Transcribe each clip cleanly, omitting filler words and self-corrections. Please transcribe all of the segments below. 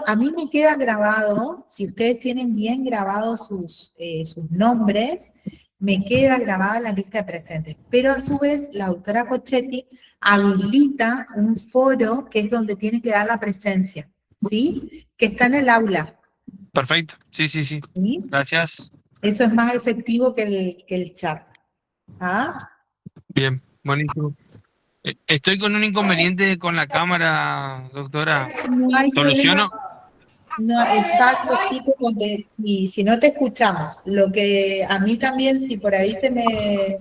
a mí me queda grabado, si ustedes tienen bien grabados sus nombres, me queda grabada la lista de presentes. Pero a su vez, la doctora Cochetti habilita un foro que es donde tiene que dar la presencia, ¿sí? Que está en el aula. Perfecto, sí. ¿Sí? Gracias. Eso es más efectivo que el chat. ¿Ah? Bien, buenísimo. Estoy con un inconveniente con la cámara, doctora. No hay problema. ¿Soluciono? No, exacto, sí, porque si no te escuchamos. Lo que a mí también, si por ahí se me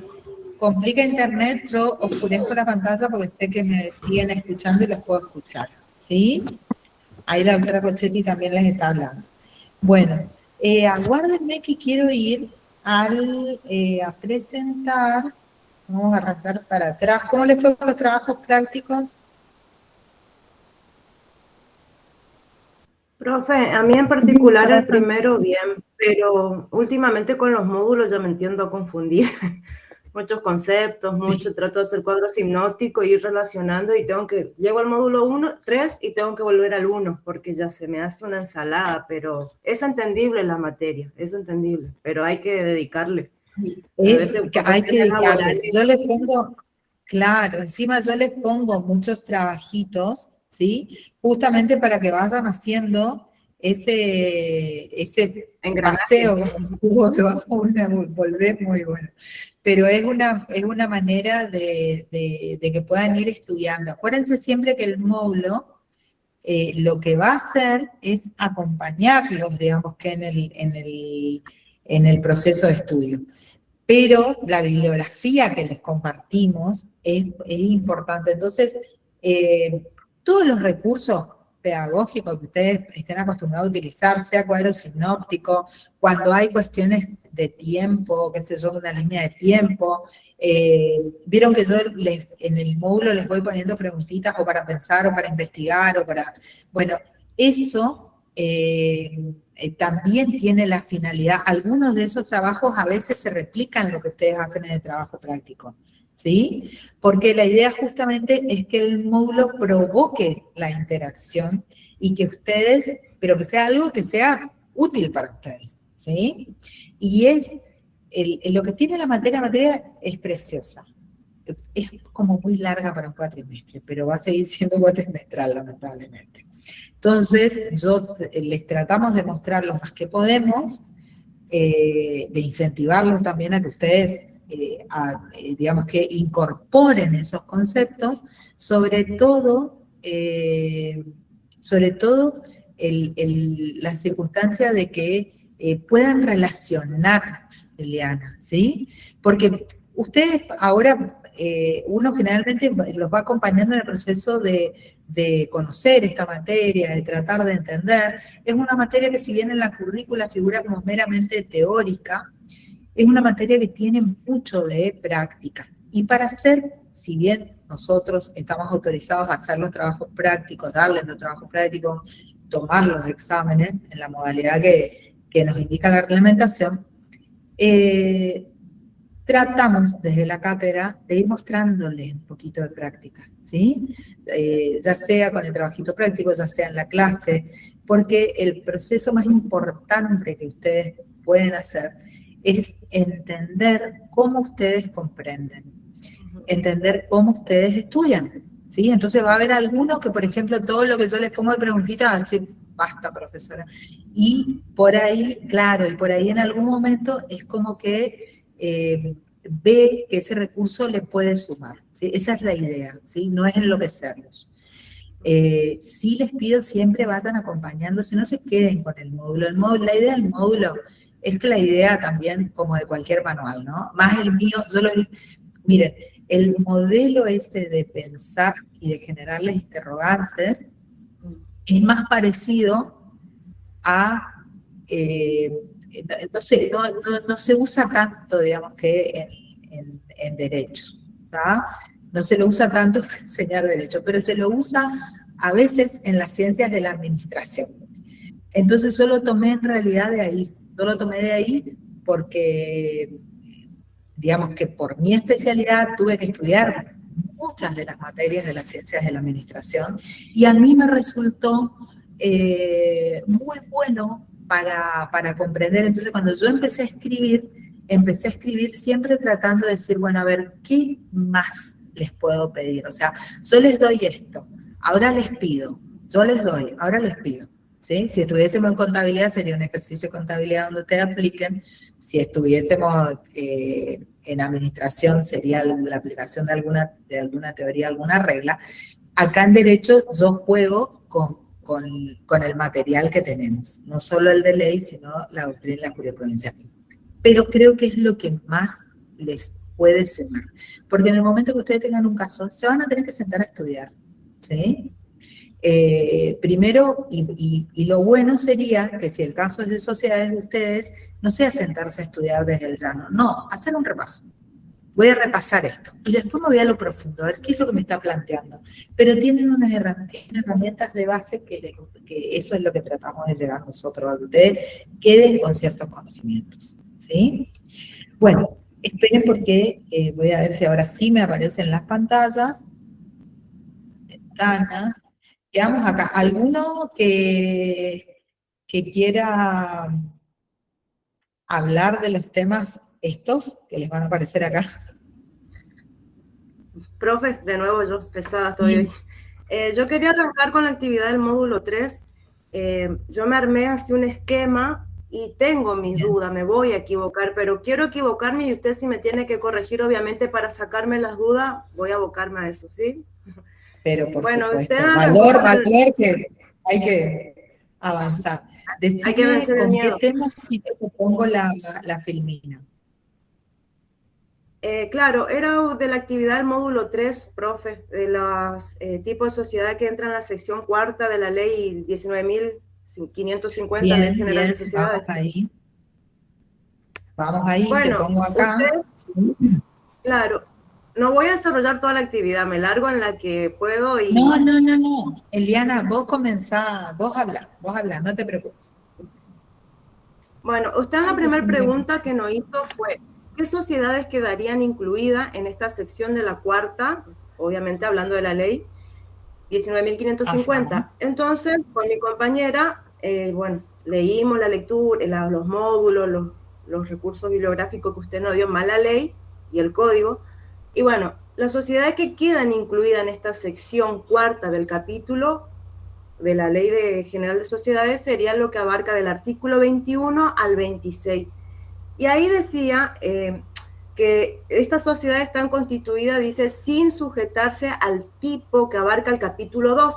complica internet, yo oscurezco la pantalla porque sé que me siguen escuchando y los puedo escuchar. ¿Sí? Ahí la doctora Cochetti también les está hablando. Bueno, aguárdenme que quiero ir a presentar. Vamos a arrancar para atrás. ¿Cómo les fue con los trabajos prácticos? Profe, a mí en particular el primero bien, pero últimamente con los módulos ya me entiendo a confundir. Muchos conceptos, trato de hacer cuadros hipnóticos, ir relacionando y llego al módulo 3 y tengo que volver al 1 porque ya se me hace una ensalada, pero es entendible la materia, es entendible, pero hay que dedicarle. Hay que dedicarle. Yo les pongo, claro, encima yo les pongo muchos trabajitos, ¿sí? Justamente para que vayan haciendo ese paseo, como se tuvo que va a volver muy bueno. Pero es una manera de que puedan ir estudiando. Acuérdense siempre que el módulo lo que va a hacer es acompañarlos, digamos, que en el proceso de estudio. Pero la bibliografía que les compartimos es importante. Entonces, todos los recursos pedagógicos que ustedes estén acostumbrados a utilizar, sea cuadro sinóptico, cuando hay cuestiones de tiempo, qué sé yo, una línea de tiempo, vieron que yo en el módulo les voy poniendo preguntitas o para pensar o para investigar o para, bueno, eso también tiene la finalidad, algunos de esos trabajos a veces se replican lo que ustedes hacen en el trabajo práctico, ¿sí? Porque la idea justamente es que el módulo provoque la interacción y que ustedes, pero que sea algo que sea útil para ustedes, ¿sí? Y lo que tiene la materia es preciosa. Es como muy larga para un cuatrimestre, pero va a seguir siendo cuatrimestral, lamentablemente. Entonces, les tratamos de mostrar lo más que podemos, de incentivarlos también a que ustedes, digamos que incorporen esos conceptos, sobre todo la circunstancia de que puedan relacionar, Eliana, ¿sí? Porque ustedes ahora, uno generalmente los va acompañando en el proceso de conocer esta materia, de tratar de entender. Es una materia que si bien en la currícula figura como meramente teórica, es una materia que tiene mucho de práctica. Y para hacer, si bien nosotros estamos autorizados a hacer los trabajos prácticos, darles los trabajos prácticos, tomar los exámenes en la modalidad que nos indica la reglamentación, tratamos desde la cátedra de ir mostrándoles un poquito de práctica, ¿sí? Ya sea con el trabajito práctico, ya sea en la clase, porque el proceso más importante que ustedes pueden hacer es entender cómo ustedes comprenden, entender cómo ustedes estudian, ¿sí? Entonces va a haber algunos que, por ejemplo, todo lo que yo les pongo de preguntita van a decir, basta, profesora. Y por ahí, claro, y por ahí en algún momento es como que ve que ese recurso le puede sumar, ¿sí? Esa es la idea, ¿sí? No es enloquecerlos. Sí les pido siempre vayan acompañándose, no se queden con el módulo. La idea del módulo es que la idea también como de cualquier manual, ¿no? Más el mío, miren, el modelo este de pensar y de generarles interrogantes es más parecido a, no se usa tanto, digamos, que en derecho, ¿tá? No se lo usa tanto para enseñar derecho, pero se lo usa a veces en las ciencias de la administración. Entonces yo lo tomé en realidad de ahí, porque, digamos que por mi especialidad tuve que estudiar muchas de las materias de las ciencias de la administración y a mí me resultó muy bueno para comprender. Entonces, cuando yo empecé a escribir siempre tratando de decir, bueno, a ver, ¿qué más les puedo pedir? O sea, yo les doy esto, ahora les pido, yo les doy, ahora les pido. ¿Sí? Si estuviésemos en contabilidad, sería un ejercicio de contabilidad donde ustedes apliquen. Si estuviésemos en administración, sería la aplicación de alguna teoría, alguna regla. Acá en Derecho yo juego con el material que tenemos, no solo el de ley, sino la doctrina y la jurisprudencia. Pero creo que es lo que más les puede sumar. Porque en el momento que ustedes tengan un caso, se van a tener que sentar a estudiar, ¿sí? Primero, y lo bueno sería que si el caso es de sociedades de ustedes, no sea sentarse a estudiar desde el llano, no, hacer un repaso. Voy a repasar esto y después me voy a lo profundo, a ver qué es lo que me está planteando. Pero tienen unas herramientas de base que eso es lo que tratamos de llegar nosotros, a que ustedes queden con ciertos conocimientos, ¿sí? Bueno, esperen porque voy a ver si ahora sí me aparecen las pantallas. Ventana. Quedamos acá. ¿Alguno que quiera hablar de los temas estos que les van a aparecer acá? Profe, de nuevo yo, pesada estoy hoy. Yo quería arrancar con la actividad del módulo 3. Yo me armé así un esquema y tengo mis dudas, me voy a equivocar, pero quiero equivocarme y usted si me tiene que corregir, obviamente para sacarme las dudas, voy a abocarme a eso, ¿sí? Pero por bueno, supuesto, usted valor que hay que avanzar. Decime hay que vencer el miedo. ¿Con qué temas sí te pongo la filmina? Claro, era de la actividad del módulo 3, profe, de los tipos de sociedad que entra en la sección cuarta de la ley 19.550, Ley General de Sociedades. Vamos ahí, bueno, te pongo acá. Usted, claro, no voy a desarrollar toda la actividad, me largo en la que puedo y... No. Eliana, vos comenzá, vos habla, no te preocupes. Bueno, usted en la primera pregunta que nos hizo fue, ¿qué sociedades quedarían incluidas en esta sección de la cuarta? Pues, obviamente hablando de la ley 19.550. Ajá. Entonces, con mi compañera, bueno, leímos la lectura, los módulos, los recursos bibliográficos que usted nos dio, más la ley y el código. Y bueno, las sociedades que quedan incluidas en esta sección cuarta del capítulo de la Ley General de Sociedades sería lo que abarca del artículo 21 al 26. Y ahí decía que estas sociedades están constituidas, dice, sin sujetarse al tipo que abarca el capítulo 2.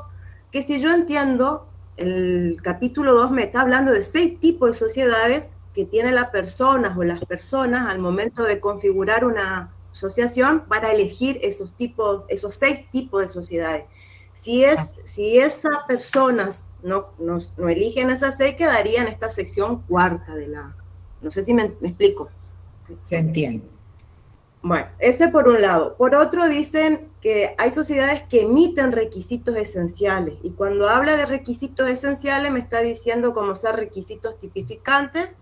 Que si yo entiendo, el capítulo 2 me está hablando de 6 tipos de sociedades que tienen las personas o las personas al momento de configurar una asociación para elegir esos 6 tipos de sociedades. Si esas personas no eligen esas 6, quedaría en esta sección cuarta de la... No sé si me explico. Se entiende. Bueno, ese por un lado. Por otro, dicen que hay sociedades que emiten requisitos esenciales. Y cuando habla de requisitos esenciales, me está diciendo como ser requisitos tipificantes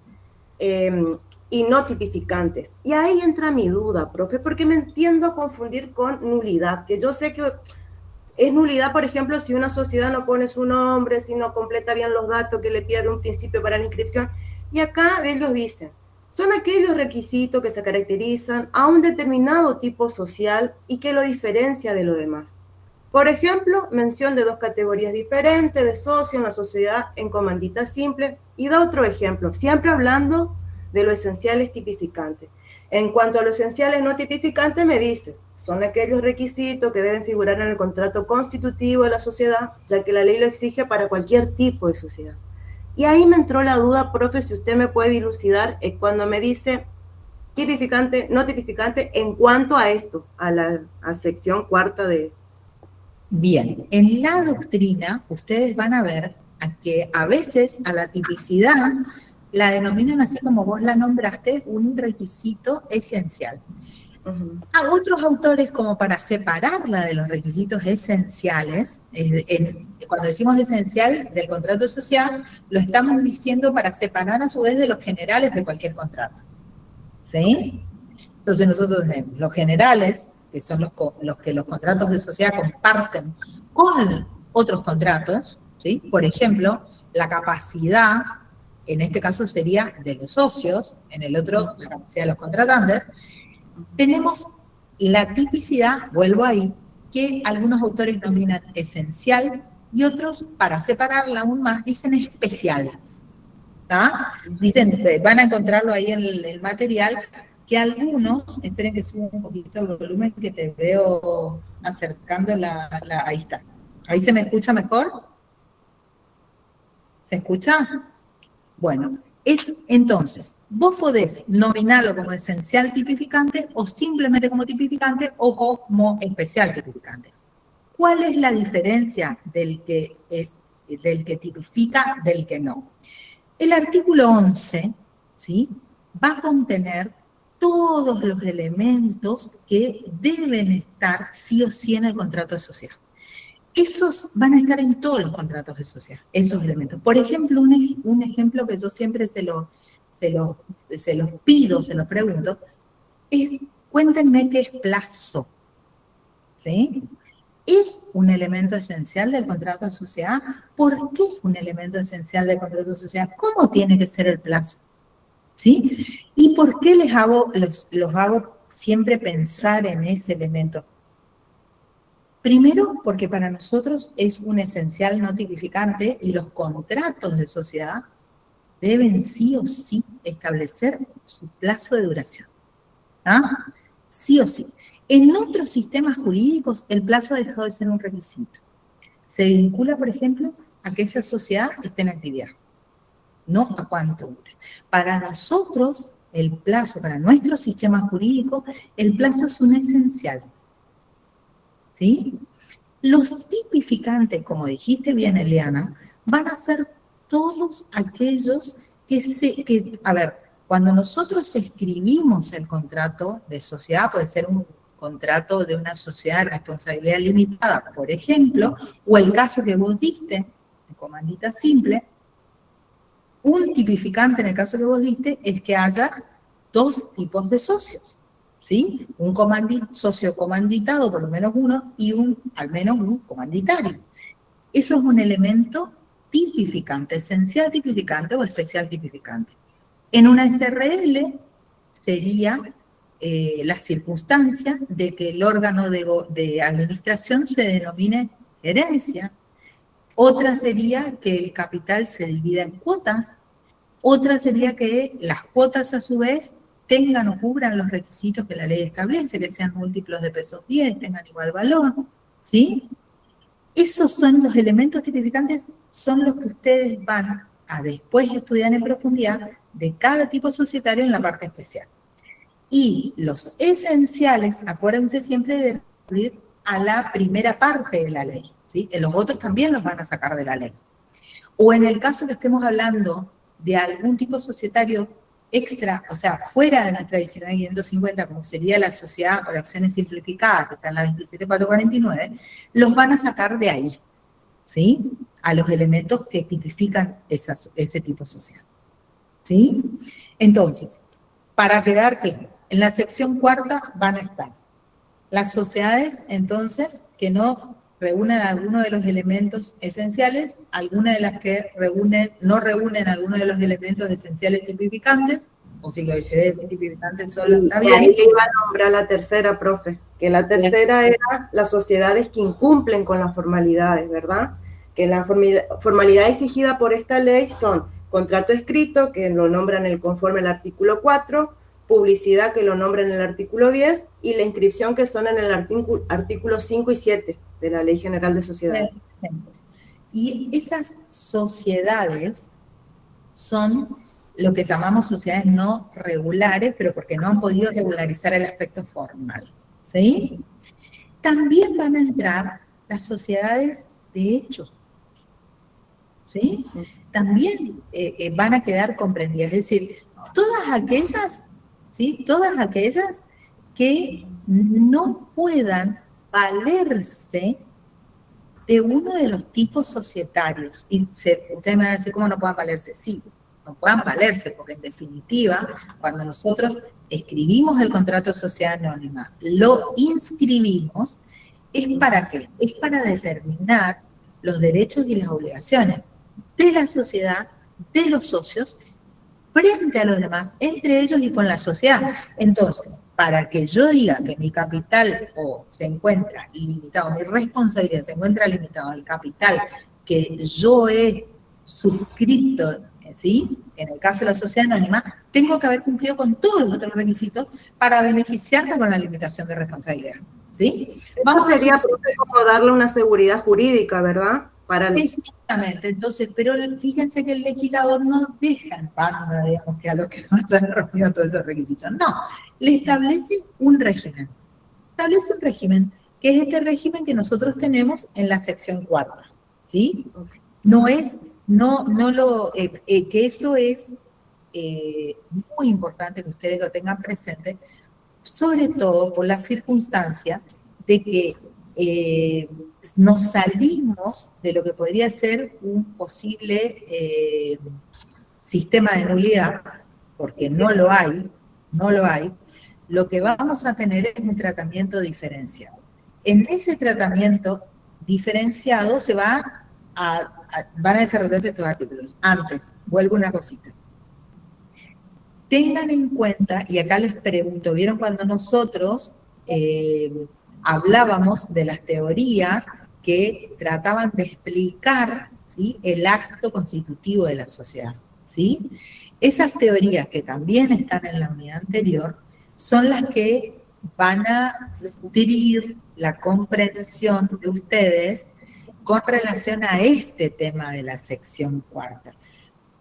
y no tipificantes. Y ahí entra mi duda, profe, porque me entiendo a confundir con nulidad, que yo sé que es nulidad, por ejemplo, si una sociedad no pone su nombre, si no completa bien los datos que le pide de un principio para la inscripción. Y acá ellos dicen, son aquellos requisitos que se caracterizan a un determinado tipo social y que lo diferencia de lo demás. Por ejemplo, mención de 2 categorías diferentes de socio en la sociedad en comandita simple, y da otro ejemplo, siempre hablando de lo esenciales tipificantes. En cuanto a lo esenciales no tipificantes, me dice, son aquellos requisitos que deben figurar en el contrato constitutivo de la sociedad, ya que la ley lo exige para cualquier tipo de sociedad. Y ahí me entró la duda, profe, si usted me puede dilucidar cuando me dice tipificante, no tipificante, en cuanto a esto, a la sección cuarta de... Bien, en la doctrina ustedes van a ver que a veces a la tipicidad la denominan así como vos la nombraste, un requisito esencial. A otros autores, como para separarla de los requisitos esenciales, cuando decimos esencial del contrato social, lo estamos diciendo para separar a su vez de los generales de cualquier contrato. ¿Sí? Entonces nosotros tenemos los generales, que son los que los contratos de sociedad comparten con otros contratos, ¿sí? Por ejemplo, la capacidad, en este caso sería de los socios, en el otro la capacidad de los contratantes. Tenemos la tipicidad, vuelvo ahí, que algunos autores denominan esencial y otros, para separarla aún más, dicen especial. ¿Tá? Dicen, van a encontrarlo ahí en el material, que algunos, esperen que suba un poquito el volumen, que te veo acercando ahí está. ¿Ahí se me escucha mejor? ¿Se escucha? Bueno, entonces, vos podés nominarlo como esencial tipificante o simplemente como tipificante o como especial tipificante. ¿Cuál es la diferencia del que tipifica del que no? El artículo 11, ¿sí?, va a contener todos los elementos que deben estar sí o sí en el contrato de sociedad. Esos van a estar en todos los contratos de sociedad, esos elementos. Por ejemplo, un ejemplo que yo siempre se los pido, se los pregunto, es, cuéntenme qué es plazo, ¿sí? ¿Es un elemento esencial del contrato de sociedad? ¿Por qué es un elemento esencial del contrato de sociedad? ¿Cómo tiene que ser el plazo? ¿Sí? ¿Y por qué los hago siempre pensar en ese elemento? Primero, porque para nosotros es un esencial no tipificante y los contratos de sociedad deben sí o sí establecer su plazo de duración. ¿Ah? Sí o sí. En otros sistemas jurídicos, el plazo dejó de ser un requisito. Se vincula, por ejemplo, a que esa sociedad esté en actividad, no a cuánto dure. Para nosotros, el plazo, para nuestro sistema jurídico, el plazo es un esencial. ¿Sí? Los tipificantes, como dijiste bien, Eliana, van a ser todos aquellos a ver, cuando nosotros escribimos el contrato de sociedad, puede ser un contrato de una sociedad de responsabilidad limitada, por ejemplo, o el caso que vos diste, de comandita simple, un tipificante en el caso que vos diste es que haya dos tipos de socios, ¿sí? Un socio comanditado, por lo menos uno, y al menos un comanditario. Eso es un elemento tipificante, esencial tipificante o especial tipificante. En una SRL sería la circunstancia de que el órgano de administración se denomine gerencia. Otra sería que el capital se divida en cuotas. Otra sería que las cuotas a su vez tengan o cubran los requisitos que la ley establece, que sean múltiplos de pesos 10, tengan igual valor, ¿sí? Esos son los elementos tipificantes, son los que ustedes van a después estudiar en profundidad de cada tipo societario en la parte especial. Y los esenciales, acuérdense siempre de recurrir a la primera parte de la ley, ¿sí? Los otros también los van a sacar de la ley. O en el caso que estemos hablando de algún tipo societario extra, o sea, fuera de nuestra 19.550, como sería la sociedad por acciones simplificadas, que está en la 27.449, los van a sacar de ahí, ¿sí? A los elementos que tipifican ese tipo de sociedad, ¿sí? Entonces, para quedar claro, en la sección cuarta van a estar las sociedades, entonces, que no reúnen alguno de los elementos esenciales, algunas de las que no reúnen alguno de los elementos esenciales tipificantes, o si lo que decir tipificantes solo está bien. Ahí le iba a nombrar la tercera, profe, que la tercera era las sociedades que incumplen con las formalidades, ¿verdad? Que la formalidad exigida por esta ley son contrato escrito, que lo nombran conforme al artículo 4, publicidad, que lo nombra en el artículo 10, y la inscripción, que son en el artículo 5 y 7 de la Ley General de Sociedades. Y esas sociedades son lo que llamamos sociedades no regulares, pero porque no han podido regularizar el aspecto formal, ¿sí? También van a entrar las sociedades de hecho, ¿sí? También van a quedar comprendidas, es decir, todas aquellas, ¿sí? Todas aquellas que no puedan valerse de uno de los tipos societarios. Y ustedes me van a decir, ¿cómo no puedan valerse? Sí, no puedan valerse, porque en definitiva, cuando nosotros escribimos el contrato de sociedad anónima, lo inscribimos, ¿es para qué? Es para determinar los derechos y las obligaciones de la sociedad, de los socios, frente a los demás, entre ellos y con la sociedad. Entonces, para que yo diga que mi capital se encuentra limitado, mi responsabilidad se encuentra limitada al capital que yo he suscrito, ¿sí? En el caso de la sociedad anónima, tengo que haber cumplido con todos los otros requisitos para beneficiarme con la limitación de responsabilidad, ¿sí? Vamos sería, profe, como darle una seguridad jurídica, ¿verdad? Exactamente, entonces, pero fíjense que el legislador no deja en banda, digamos, que a los que no se han reunido todos esos requisitos. No, le establece un régimen. Establece un régimen, que es este régimen que nosotros tenemos en la sección cuarta, ¿sí? No es, que eso es muy importante que ustedes lo tengan presente, sobre todo por la circunstancia de que nos salimos de lo que podría ser un posible sistema de nulidad, porque no lo hay, lo que vamos a tener es un tratamiento diferenciado. En ese tratamiento diferenciado van a desarrollarse estos artículos. Antes, vuelvo una cosita. Tengan en cuenta, y acá les pregunto, ¿vieron cuando nosotros hablábamos de las teorías que trataban de explicar, ¿sí?, el acto constitutivo de la sociedad, ¿sí? Esas teorías que también están en la unidad anterior son las que van a nutrir la comprensión de ustedes con relación a este tema de la sección cuarta.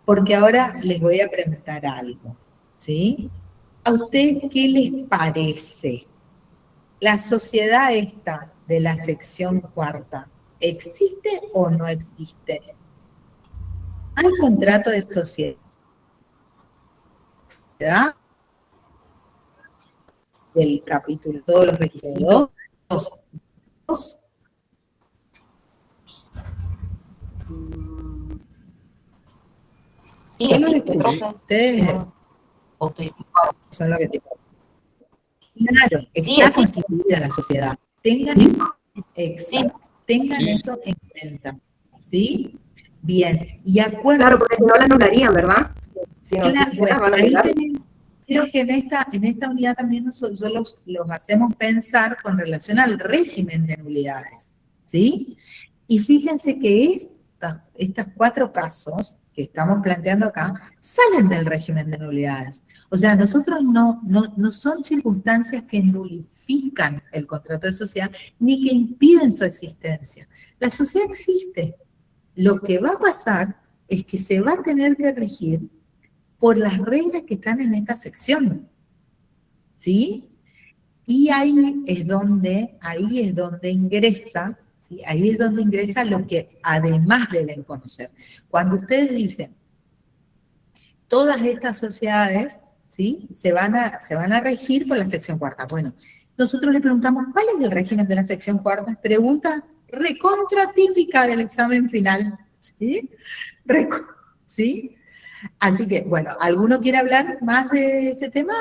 Porque ahora les voy a preguntar algo, ¿sí? ¿A ustedes qué les parece? ¿La sociedad esta de la sección cuarta existe o no existe? ¿Hay contrato de sociedad? Del capítulo, todos los requisitos. Sí, existe, profe. Ustedes son lo que te... Claro, Sí, está constituida la sociedad. Tengan eso en cuenta, ¿sí? Bien, y acuérdense... Claro, porque si no la anularían, ¿verdad? Si no, claro, bueno, van a anular. Creo que en esta unidad también nosotros los hacemos pensar con relación al régimen de nulidades, ¿sí? Y fíjense que estos 4 casos que estamos planteando acá salen del régimen de nulidades. O sea, nosotros no son circunstancias que nulifican el contrato de sociedad ni que impiden su existencia. La sociedad existe. Lo que va a pasar es que se va a tener que regir por las reglas que están en esta sección, ¿sí? Y ahí es donde ingresa, ¿sí? Ahí es donde ingresa lo que además deben conocer. Cuando ustedes dicen, todas estas sociedades, ¿sí?, se van a regir por la sección cuarta. Bueno, nosotros le preguntamos, ¿cuál es el régimen de la sección cuarta? Pregunta recontra típica del examen final, ¿sí? ¿Sí? Así que, bueno, ¿alguno quiere hablar más de ese tema?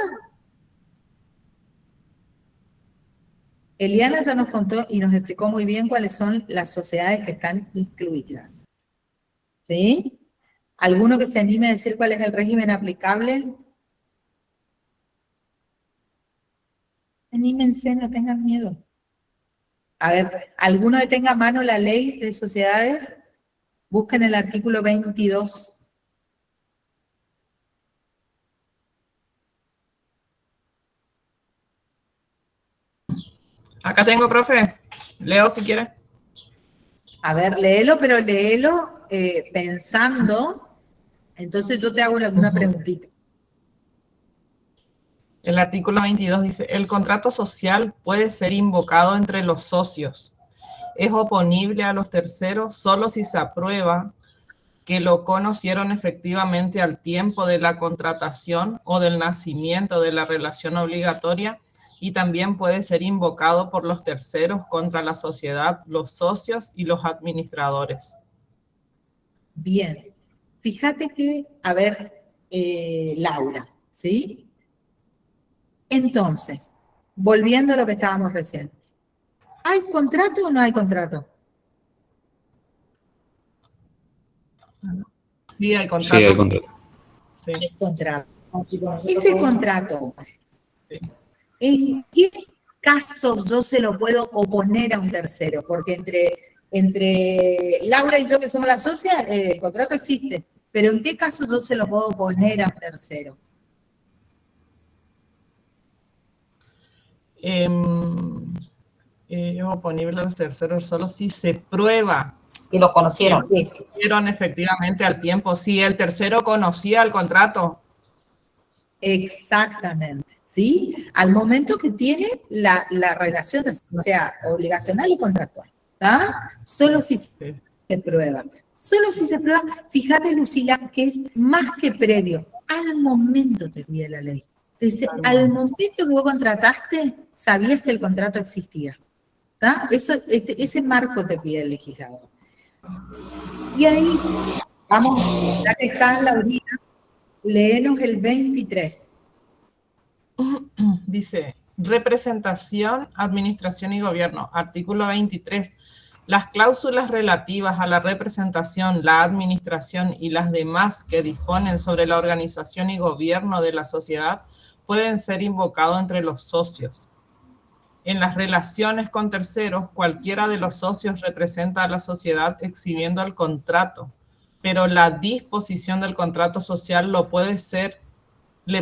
Eliana ya nos contó y nos explicó muy bien cuáles son las sociedades que están incluidas. ¿Sí? ¿Alguno que se anime a decir cuál es el régimen aplicable? Anímense, no tengan miedo. A ver, ¿alguno que tenga a mano la ley de sociedades? Busquen el artículo 22. Acá tengo, profe. Leo si quiere. A ver, léelo, pero léelo pensando. Entonces yo te hago alguna preguntita. El artículo 22 dice, el contrato social puede ser invocado entre los socios. Es oponible a los terceros solo si se aprueba que lo conocieron efectivamente al tiempo de la contratación o del nacimiento de la relación obligatoria, y también puede ser invocado por los terceros contra la sociedad, los socios y los administradores. Bien, fíjate que, a ver, Laura, ¿sí? Entonces, volviendo a lo que estábamos recién, ¿hay contrato o no hay contrato? Sí, hay Sí, contrato. hay contrato. Sí. El contrato. Ese contrato, Sí. ¿en qué casos yo se lo puedo oponer a un tercero? Porque entre Laura y yo, que somos las socias, el contrato existe. Pero ¿en qué casos yo se lo puedo oponer a un tercero? Es oponible a los terceros solo si se prueba Y lo conocieron. que lo conocieron efectivamente al tiempo. Si el tercero conocía el contrato. Exactamente, ¿sí? Al momento que tiene la relación, sea obligacional o contractual, ¿está? Solo si se prueba. Solo si se prueba, fíjate, Lucila, que es más que previo. Al momento te pide la ley. Dice, al momento que vos contrataste, sabías que el contrato existía. ¿Está? Ese marco te pide el legislador. Y ahí, vamos, ya que está Laurina, léenos el 23. Dice, representación, administración y gobierno. Artículo 23. Las cláusulas relativas a la representación, la administración y las demás que disponen sobre la organización y gobierno de la sociedad pueden ser invocados entre los socios. En las relaciones con terceros, cualquiera de los socios representa a la sociedad exhibiendo el contrato, pero la disposición del contrato social le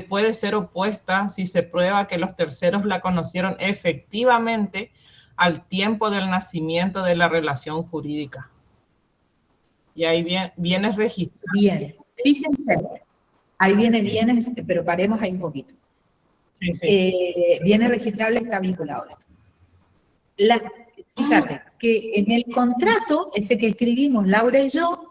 puede ser opuesta si se prueba que los terceros la conocieron efectivamente al tiempo del nacimiento de la relación jurídica. Y ahí viene registrado. Bien, fíjense, ahí viene bienes, pero paremos ahí un poquito. Sí, sí. Bienes registrables está vinculado a esto. Fíjate que en el contrato, ese que escribimos Laura y yo,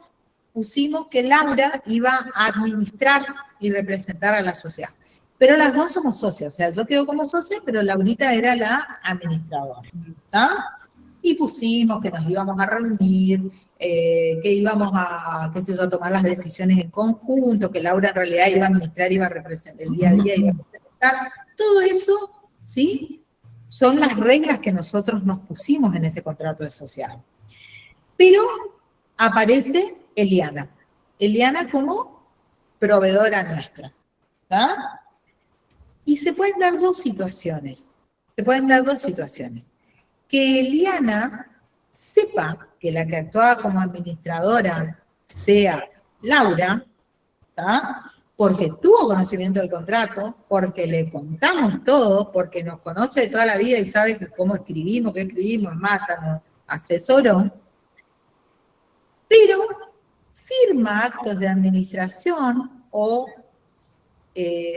pusimos que Laura iba a administrar y representar a la sociedad. Pero las dos somos socias, o sea, yo quedo como socia, pero Laurita era la administradora, ¿está? Y pusimos que nos íbamos a reunir, que íbamos a, qué sé yo, a tomar las decisiones en conjunto, que Laura en realidad iba a administrar, iba a representar el día a día, iba a representar. Todo eso, ¿sí? Son las reglas que nosotros nos pusimos en ese contrato de sociedad. Pero aparece Eliana. Eliana como proveedora nuestra, ¿está? Y se pueden dar dos situaciones. Que Eliana sepa que la que actuaba como administradora sea Laura, ¿tá? Porque tuvo conocimiento del contrato, porque le contamos todo, porque nos conoce de toda la vida y sabe que cómo escribimos, qué escribimos, mata, nos asesoró, pero firma actos de administración o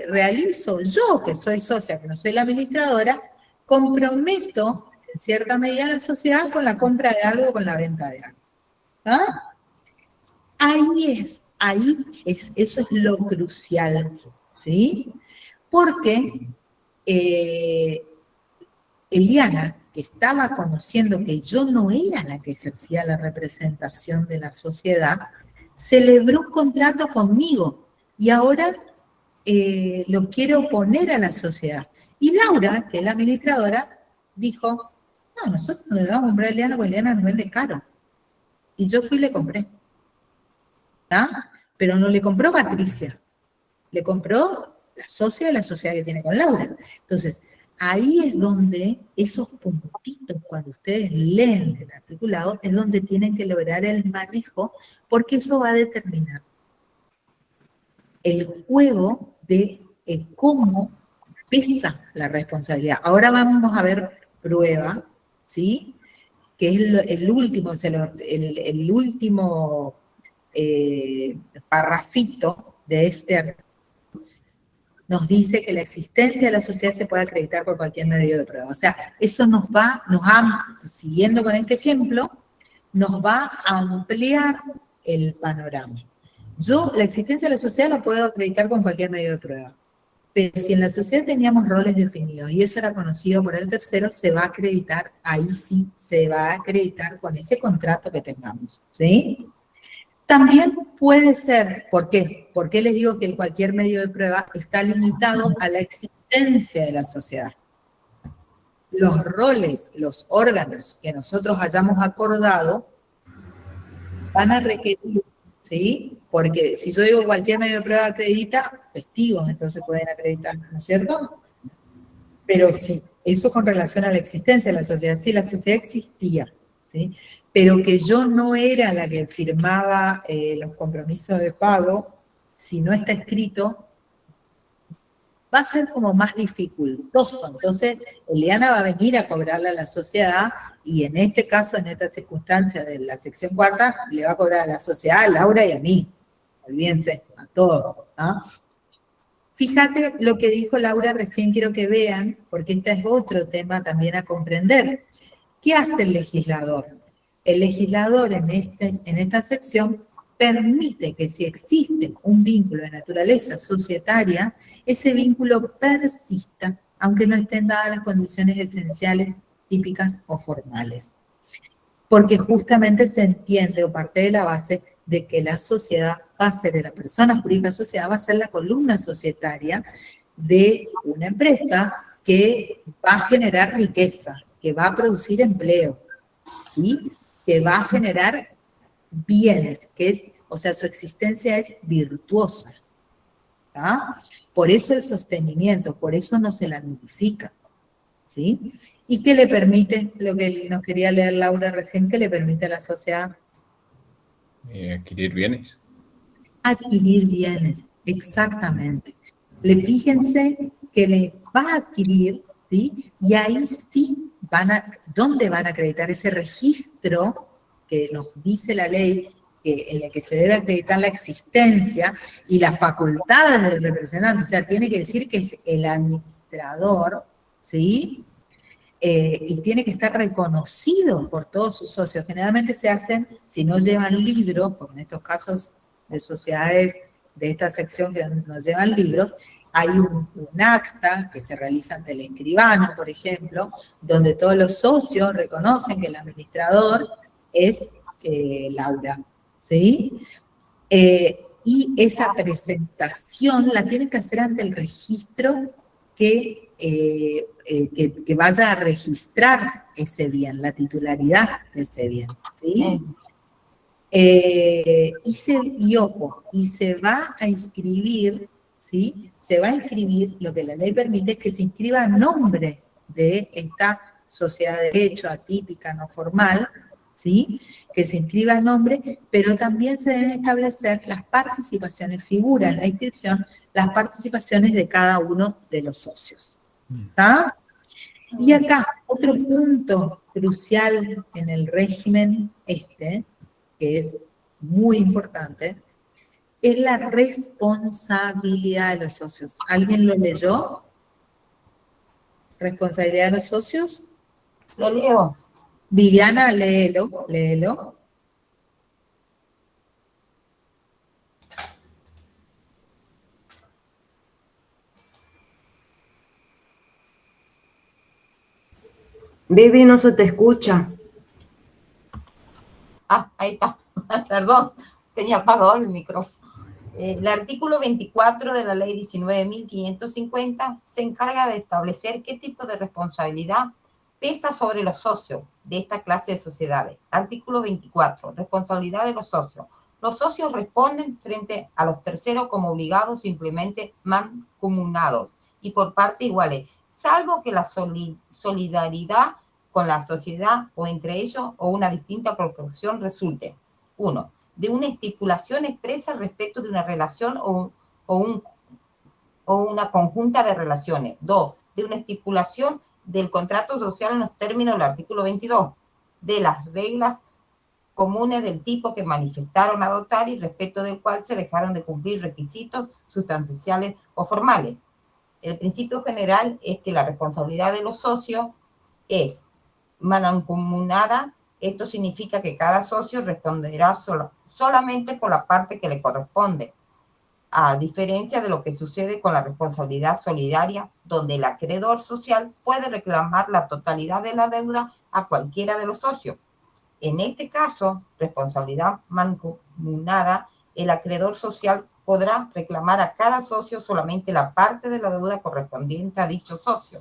realizo yo, que soy socia, que no soy la administradora, comprometo en cierta medida a la sociedad con la compra de algo, con la venta de algo. ¿Ah? Eso es lo crucial, ¿sí? Porque Eliana, que estaba conociendo que yo no era la que ejercía la representación de la sociedad, celebró un contrato conmigo y ahora lo quiere oponer a la sociedad. Y Laura, que es la administradora, dijo, no, nosotros no le vamos a comprar a Eliana porque Eliana nos vende caro. Y yo fui y le compré. ¿Ah? Pero no le compró Patricia, le compró la socia de la sociedad que tiene con Laura. Entonces, ahí es donde esos puntitos, cuando ustedes leen el articulado, es donde tienen que lograr el manejo, porque eso va a determinar el juego de cómo pesa la responsabilidad. Ahora vamos a ver prueba, ¿sí? Que es el último parrafito de este artículo. Nos dice que la existencia de la sociedad se puede acreditar por cualquier medio de prueba. O sea, eso siguiendo con este ejemplo, nos va a ampliar el panorama. Yo, la existencia de la sociedad la puedo acreditar con cualquier medio de prueba. Pero si en la sociedad teníamos roles definidos y eso era conocido por el tercero, se va a acreditar, ahí sí, se va a acreditar con ese contrato que tengamos, ¿sí? También puede ser, ¿por qué? ¿Por qué les digo que cualquier medio de prueba está limitado a la existencia de la sociedad? Los roles, los órganos que nosotros hayamos acordado van a requerir ¿sí? Porque si yo digo cualquier medio de prueba acredita, testigos entonces pueden acreditar, ¿no es cierto? Pero sí, eso con relación a la existencia de la sociedad, sí, la sociedad existía, ¿sí? Pero que yo no era la que firmaba los compromisos de pago, si no está escrito, va a ser como más dificultoso. Entonces, Eliana va a venir a cobrarle a la sociedad y en este caso, en esta circunstancia de la sección cuarta, le va a cobrar a la sociedad, a Laura y a mí. Olvídense, a todos. ¿Ah? Fíjate lo que dijo Laura recién, quiero que vean, porque este es otro tema también a comprender. ¿Qué hace el legislador? El legislador en esta sección permite que si existe un vínculo de naturaleza societaria, ese vínculo persista, aunque no estén dadas las condiciones esenciales, típicas o formales. Porque justamente se entiende o parte de la base de que la sociedad va a ser, de la persona jurídica sociedad, va a ser la columna societaria de una empresa que va a generar riqueza, que va a producir empleo, ¿sí? Que va a generar bienes, que es, o sea, su existencia es virtuosa. ¿Tá? Por eso el sostenimiento, por eso no se la notifica. ¿Sí? ¿Y qué le permite, lo que nos quería leer Laura recién, qué le permite a la sociedad? Adquirir bienes. Adquirir bienes, exactamente. Fíjense que les va a adquirir, ¿sí? Y ahí sí ¿dónde van a acreditar ese registro que nos dice la ley, en el que se debe acreditar la existencia y las facultades del representante? O sea, tiene que decir que es el administrador, ¿sí? Y tiene que estar reconocido por todos sus socios. Generalmente se hacen, si no llevan libros, porque en estos casos de sociedades de esta sección que no llevan libros, hay un acta que se realiza ante el escribano, por ejemplo, donde todos los socios reconocen que el administrador es Laura, ¿sí? Y esa presentación la tienen que hacer ante el registro que vaya a registrar ese bien, la titularidad de ese bien, ¿sí? Y se va a inscribir, ¿sí? Se va a inscribir, lo que la ley permite es que se inscriba a nombre de esta sociedad de derecho atípica, no formal, ¿sí? Que se inscriba a nombre, pero también se deben establecer las participaciones, figura en la inscripción, las participaciones de cada uno de los socios. ¿Está? Y acá, otro punto crucial en el régimen que es muy importante, es la responsabilidad de los socios. ¿Alguien lo leyó? ¿Responsabilidad de los socios? Lo leo. Viviana, léelo, léelo. Vivi, no se te escucha. Ah, ahí está. Perdón, tenía apagado el micrófono. El artículo 24 de la ley 19.550 se encarga de establecer qué tipo de responsabilidad pesa sobre los socios de esta clase de sociedades. Artículo 24, responsabilidad de los socios. Los socios responden frente a los terceros como obligados simplemente mancomunados y por partes iguales, salvo que la solidaridad con la sociedad o entre ellos o una distinta proporción resulte. 1. De una estipulación expresa respecto de una relación o una conjunta de relaciones. 2. De una estipulación del contrato social en los términos del artículo 22, de las reglas comunes del tipo que manifestaron adoptar y respecto del cual se dejaron de cumplir requisitos sustanciales o formales. El principio general es que la responsabilidad de los socios es mancomunada. Esto significa que cada socio responderá solamente por la parte que le corresponde, a diferencia de lo que sucede con la responsabilidad solidaria, donde el acreedor social puede reclamar la totalidad de la deuda a cualquiera de los socios. En este caso, responsabilidad mancomunada, el acreedor social podrá reclamar a cada socio solamente la parte de la deuda correspondiente a dicho socio.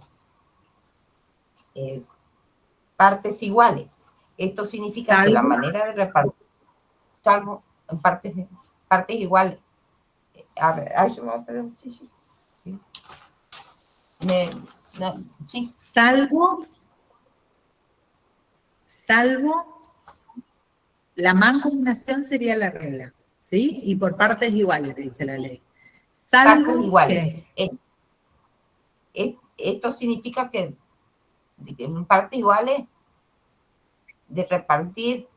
Partes iguales. Esto significa que la manera de repartir, en partes iguales. A ver, ay, yo me voy a perder, sí. Sí. Salvo la mancomunación sería la regla, ¿sí? Y por partes iguales, dice la ley. Salvo Partes iguales. Esto significa que en partes iguales de repartir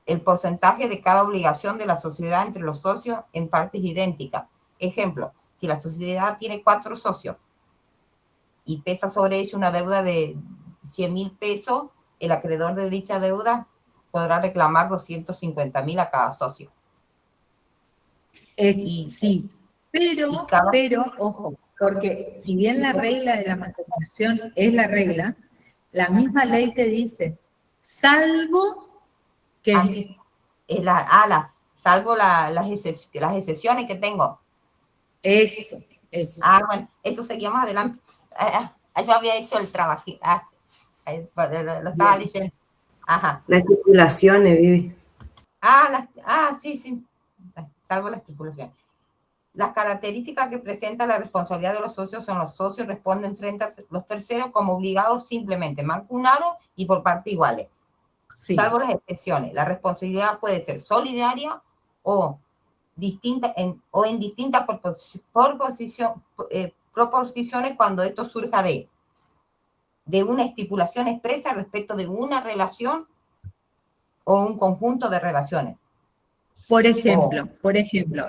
el porcentaje de cada obligación de la sociedad entre los socios en partes idénticas. Ejemplo, si la sociedad tiene 4 socios y pesa sobre ellos una deuda de 100.000 pesos, el acreedor de dicha deuda podrá reclamar 250.000 a cada socio. Sí, pero, ojo, porque si bien la regla de la mancomunación es la regla, la misma ley te dice, salvo que... salvo las excepciones que tengo. Eso. Bueno, eso seguía más adelante. Yo había hecho el trabajo. Lo estaba diciendo. Ajá. Las estipulaciones, Vivi. Sí. Salvo la estipulación. Las características que presenta la responsabilidad de los socios son: los socios responden frente a los terceros como obligados simplemente, mancomunados y por partes iguales. Sí. Salvo las excepciones. La responsabilidad puede ser solidaria o en distintas proposiciones cuando esto surja de una estipulación expresa respecto de una relación o un conjunto de relaciones. Por ejemplo,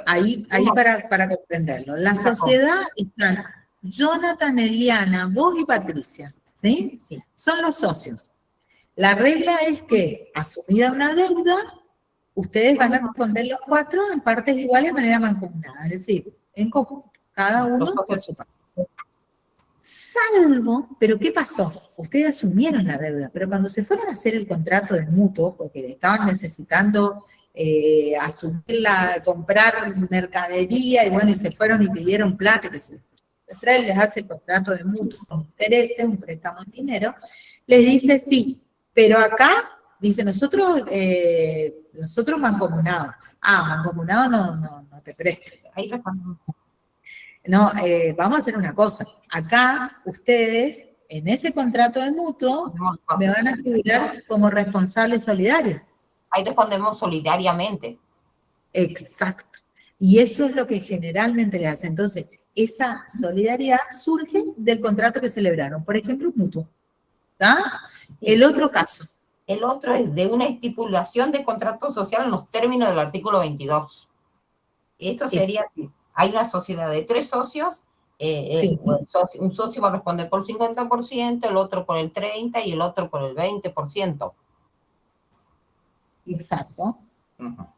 ahí para comprenderlo, la sociedad están Jonathan, Eliana, vos y Patricia, ¿sí? Sí. Son los socios. La regla es que, asumida una deuda, ustedes van a responder los 4 en partes iguales de manera mancomunada, es decir, en conjunto, cada uno por su parte. Salvo, pero ¿qué pasó? Ustedes asumieron la deuda, pero cuando se fueron a hacer el contrato de mutuo, porque estaban necesitando comprar mercadería, y bueno, y se fueron y pidieron plata, que se les hace el contrato de mutuo con intereses, un préstamo en dinero, les dice sí, pero acá dice nosotros mancomunados. Mancomunado no te presto. Ahí respondemos. No, vamos a hacer una cosa. Acá ustedes, en ese contrato de mutuo, me van a figurar como responsable solidario. Ahí respondemos solidariamente. Exacto. Y eso es lo que generalmente le hace. Entonces, esa solidaridad surge del contrato que celebraron. Por ejemplo, un mutuo. ¿Está? Sí. El otro caso. El otro es de una estipulación de contrato social en los términos del artículo 22. Esto sería... Hay una sociedad de 3 socios, sí. Un socio va a responder por el 50%, el otro por el 30% y el otro por el 20%. Exacto. Uh-huh.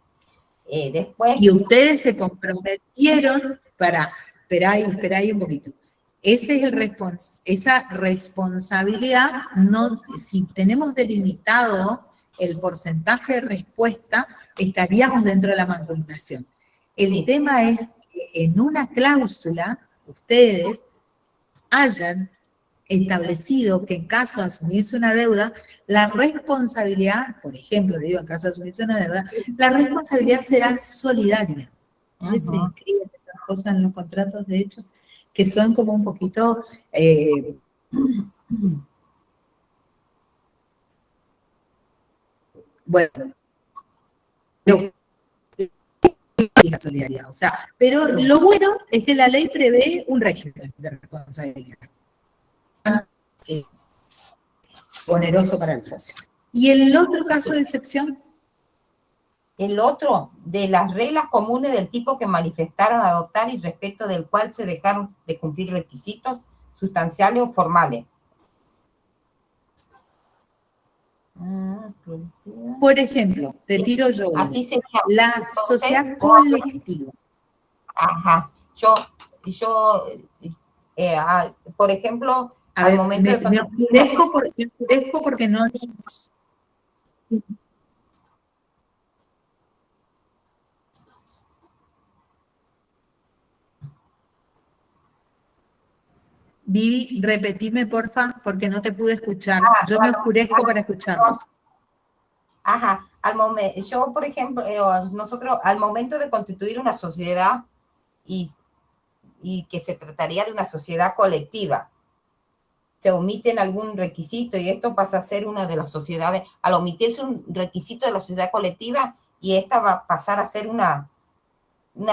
Después... Y ustedes se comprometieron espera ahí un poquito. Esa responsabilidad, si tenemos delimitado el porcentaje de respuesta, estaríamos dentro de la mancomunación. El tema es que en una cláusula ustedes hayan establecido que en caso de asumirse una deuda, la responsabilidad, por ejemplo, en caso de asumirse una deuda, la responsabilidad será solidaria. ¿No? Se inscriben esas cosas en los contratos, de hecho, que son como un poquito... bueno, la solidaridad, pero lo bueno es que la ley prevé un régimen de responsabilidad oneroso para el socio. ¿Y el otro caso de excepción? El otro, de las reglas comunes del tipo que manifestaron adoptar y respecto del cual se dejaron de cumplir requisitos sustanciales o formales. Por ejemplo, te tiro yo. Así sería. La sociedad colectiva. Ajá. Por ejemplo, al momento me oscurezco porque no... Vivi, repetime, porfa, porque no te pude escuchar. Yo me oscurezco para escucharlos. Ajá. yo, por ejemplo, nosotros al momento de constituir una sociedad y que se trataría de una sociedad colectiva, se omiten algún requisito y esto pasa a ser una de las sociedades, al omitirse un requisito de la sociedad colectiva y esta va a pasar a ser una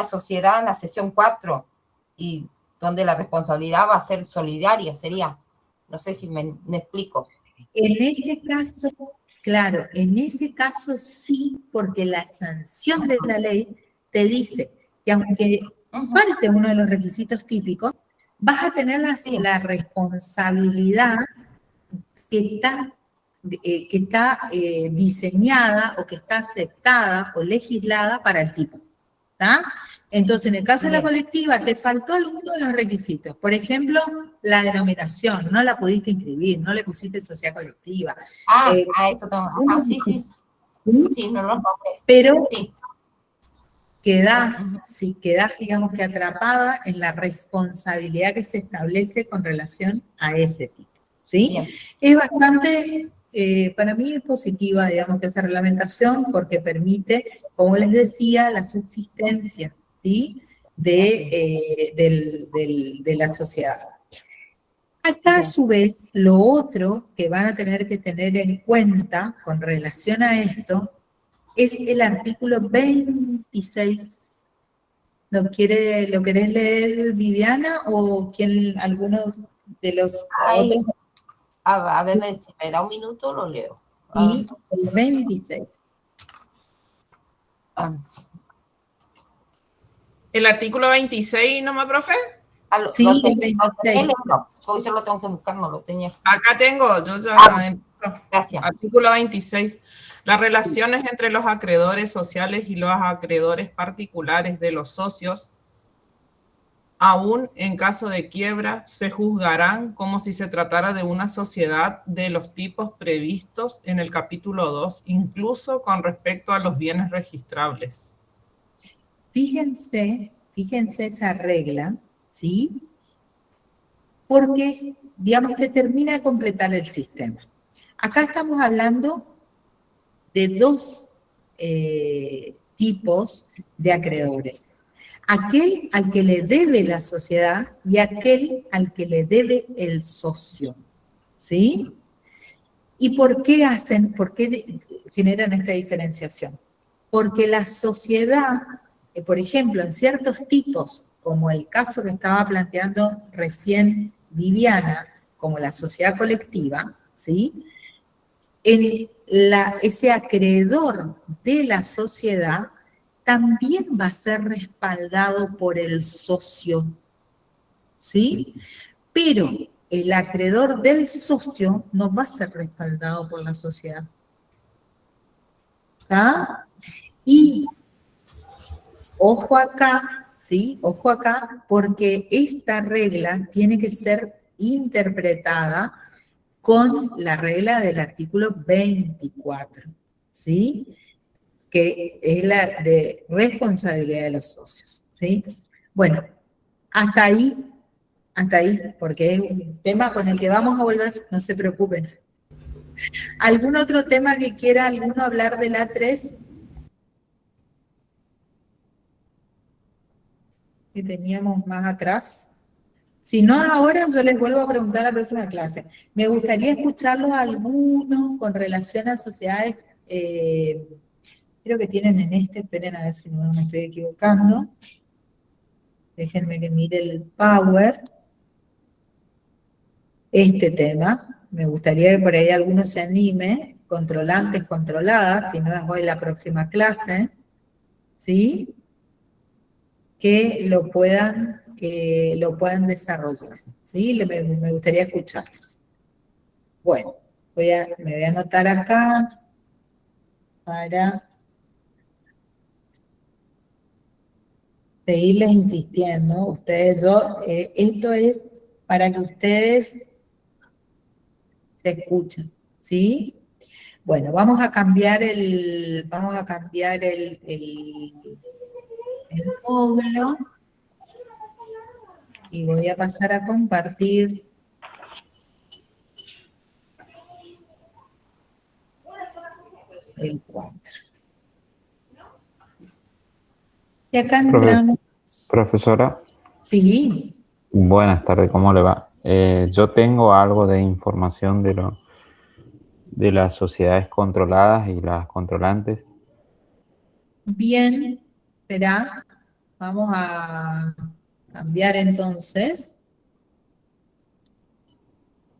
sociedad en la sección 4 y donde la responsabilidad va a ser solidaria, sería, no sé si me explico. En ese caso, claro, en ese caso sí, porque la sanción de la ley te dice que aunque falte uno de los requisitos típicos, vas a tener la responsabilidad que está diseñada o que está aceptada o legislada para el tipo. ¿Tá? Entonces, en el caso de la colectiva, te faltó alguno de los requisitos. Por ejemplo, la denominación, no la pudiste inscribir, no le pusiste sociedad colectiva. Eso no. Sí, no lo nombré. Pero sí. quedás, digamos que atrapada en la responsabilidad que se establece con relación a ese tipo, ¿sí? Bien. Es bastante, para mí es positiva, digamos, que esa reglamentación, porque permite, como les decía, la subsistencia, ¿sí? de la sociedad. Acá, a su vez, lo otro que van a tener que tener en cuenta con relación a esto es el artículo 26. ¿Lo querés leer, Viviana, o algunos de los otros? A ver, si me da un minuto, lo leo. Sí, el 26. ¿El artículo 26 nomás, profe? Sí, el 26. No, hoy solo tengo que buscar, no lo tenía. Acá tengo, yo ya empiezo. Gracias. Artículo 26. Las relaciones entre los acreedores sociales y los acreedores particulares de los socios, aún en caso de quiebra, se juzgarán como si se tratara de una sociedad de los tipos previstos en el capítulo 2, incluso con respecto a los bienes registrables. Fíjense esa regla, ¿sí? Porque, digamos, que termina de completar el sistema. Acá estamos hablando de dos tipos de acreedores. Aquel al que le debe la sociedad y aquel al que le debe el socio, ¿sí? ¿Y por qué generan esta diferenciación? Porque la sociedad, por ejemplo, en ciertos tipos, como el caso que estaba planteando recién Viviana, como la sociedad colectiva, ¿sí? Ese acreedor de la sociedad también va a ser respaldado por el socio, ¿sí? Pero el acreedor del socio no va a ser respaldado por la sociedad. ¿Está? Y ojo acá, ¿sí? Ojo acá, porque esta regla tiene que ser interpretada con la regla del artículo 24, ¿sí? Que es la de responsabilidad de los socios, ¿sí? Bueno, hasta ahí, porque es un tema con el que vamos a volver, no se preocupen. ¿Algún otro tema que quiera alguno hablar de la 3? Que teníamos más atrás. Si no, ahora yo les vuelvo a preguntar a la próxima clase. Me gustaría escucharlos a algunos con relación a sociedades, creo que tienen en esperen a ver si no me estoy equivocando. Déjenme que mire el Power. Este tema, me gustaría que por ahí alguno se anime, controlantes, controladas, si no es hoy la próxima clase, ¿sí? Que lo puedan desarrollar, ¿sí? Me gustaría escucharlos. Bueno, me voy a anotar acá para seguirles insistiendo. Esto es para que ustedes se escuchen, ¿sí? Bueno, vamos a cambiar el módulo. Y voy a pasar a compartir el 4. Y acá entramos. Profesora, Sí, buenas tardes, ¿cómo le va? Yo tengo algo de información de las sociedades controladas y las controlantes. bien, espera, vamos a cambiar entonces.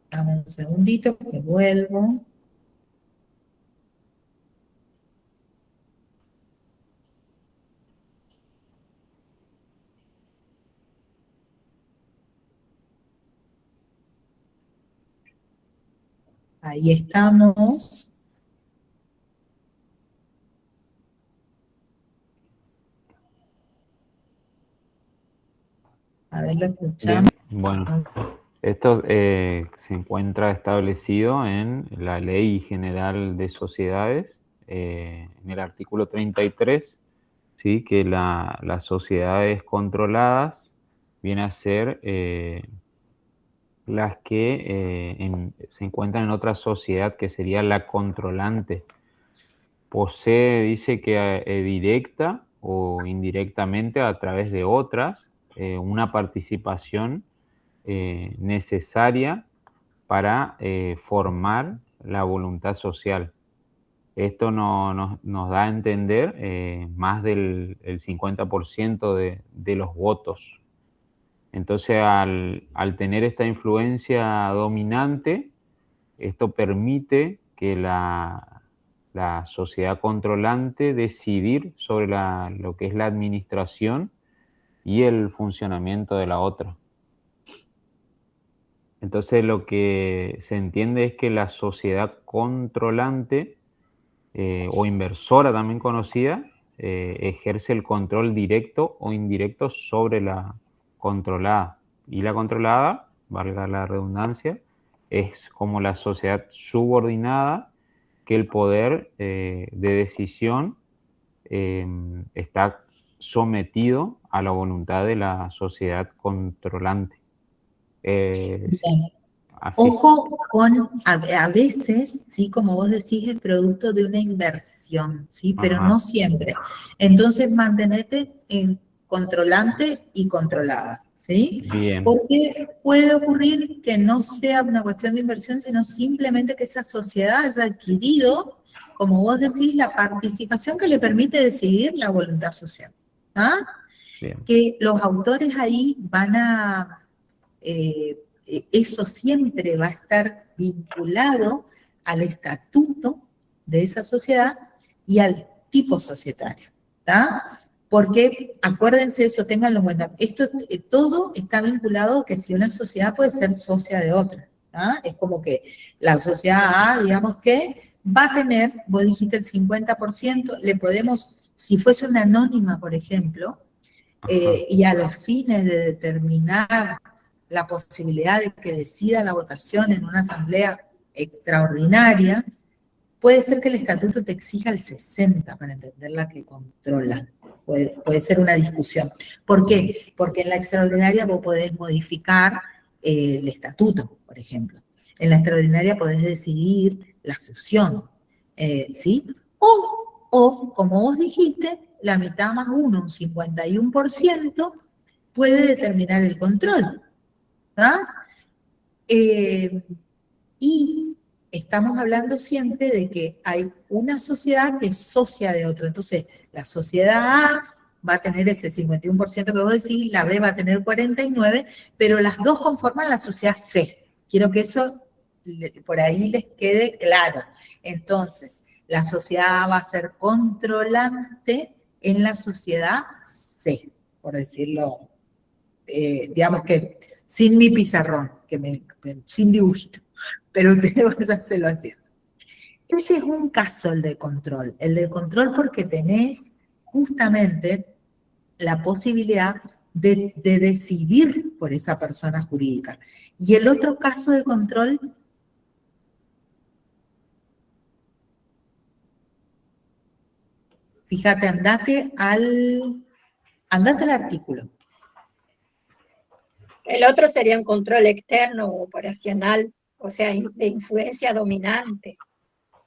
Dame un segundito que vuelvo. Ahí estamos. A ver, lo escuchamos. Bien, bueno, esto se encuentra establecido en la Ley General de Sociedades, en el artículo 33, ¿sí? Que las sociedades controladas vienen a ser las que se encuentran en otra sociedad que sería la controlante. Posee, dice que directa o indirectamente a través de otras, una participación necesaria para formar la voluntad social. Esto nos da a entender más del el 50% de los votos. Entonces, al tener esta influencia dominante, esto permite que la sociedad controlante decidir sobre lo que es la administración y el funcionamiento de la otra. Entonces, lo que se entiende es que la sociedad controlante o inversora, también conocida, ejerce el control directo o indirecto sobre la controlada. Y la controlada, valga la redundancia, es como la sociedad subordinada que el poder de decisión está sometido a la voluntad de la sociedad controlante. Bien. Así. Ojo con, a veces, sí, como vos decís, es producto de una inversión, sí, pero Ajá. no siempre. Entonces, mantenete en controlante y controlada, ¿sí? Bien. Porque puede ocurrir que no sea una cuestión de inversión, sino simplemente que esa sociedad haya adquirido, como vos decís, la participación que le permite decidir la voluntad social. ¿Ah? Bien. Que los autores ahí van a... eso siempre va a estar vinculado al estatuto de esa sociedad y al tipo societario, ¿está? Porque acuérdense eso, ténganlo en cuenta, esto todo está vinculado a que si una sociedad puede ser socia de otra, ¿tá? Es como que la sociedad A, digamos que va a tener, vos dijiste el 50%, le podemos, si fuese una anónima, por ejemplo, y a los fines de determinar la posibilidad de que decida la votación en una asamblea extraordinaria, puede ser que el estatuto te exija el 60 para entender la que controla. Puede ser una discusión. ¿Por qué? Porque en la extraordinaria vos podés modificar el estatuto, por ejemplo. En la extraordinaria podés decidir la fusión, ¿sí? O, como vos dijiste, la mitad más uno, un 51%, puede determinar el control. ¿Ah? Y estamos hablando siempre de que hay una sociedad que es socia de otra. Entonces, la sociedad A va a tener ese 51% que vos decís, la B va a tener 49%, pero las dos conforman la sociedad C. Quiero que eso por ahí les quede claro. Entonces, la sociedad A va a ser controlante en la sociedad C, por decirlo, digamos que sin mi pizarrón, sin dibujito, pero ustedes van a hacerlo haciendo. Ese es un caso, el del control. El del control porque tenés justamente la posibilidad de decidir por esa persona jurídica. Y el otro caso de control, fíjate, andate al artículo. El otro sería un control externo o operacional, o sea, de influencia dominante.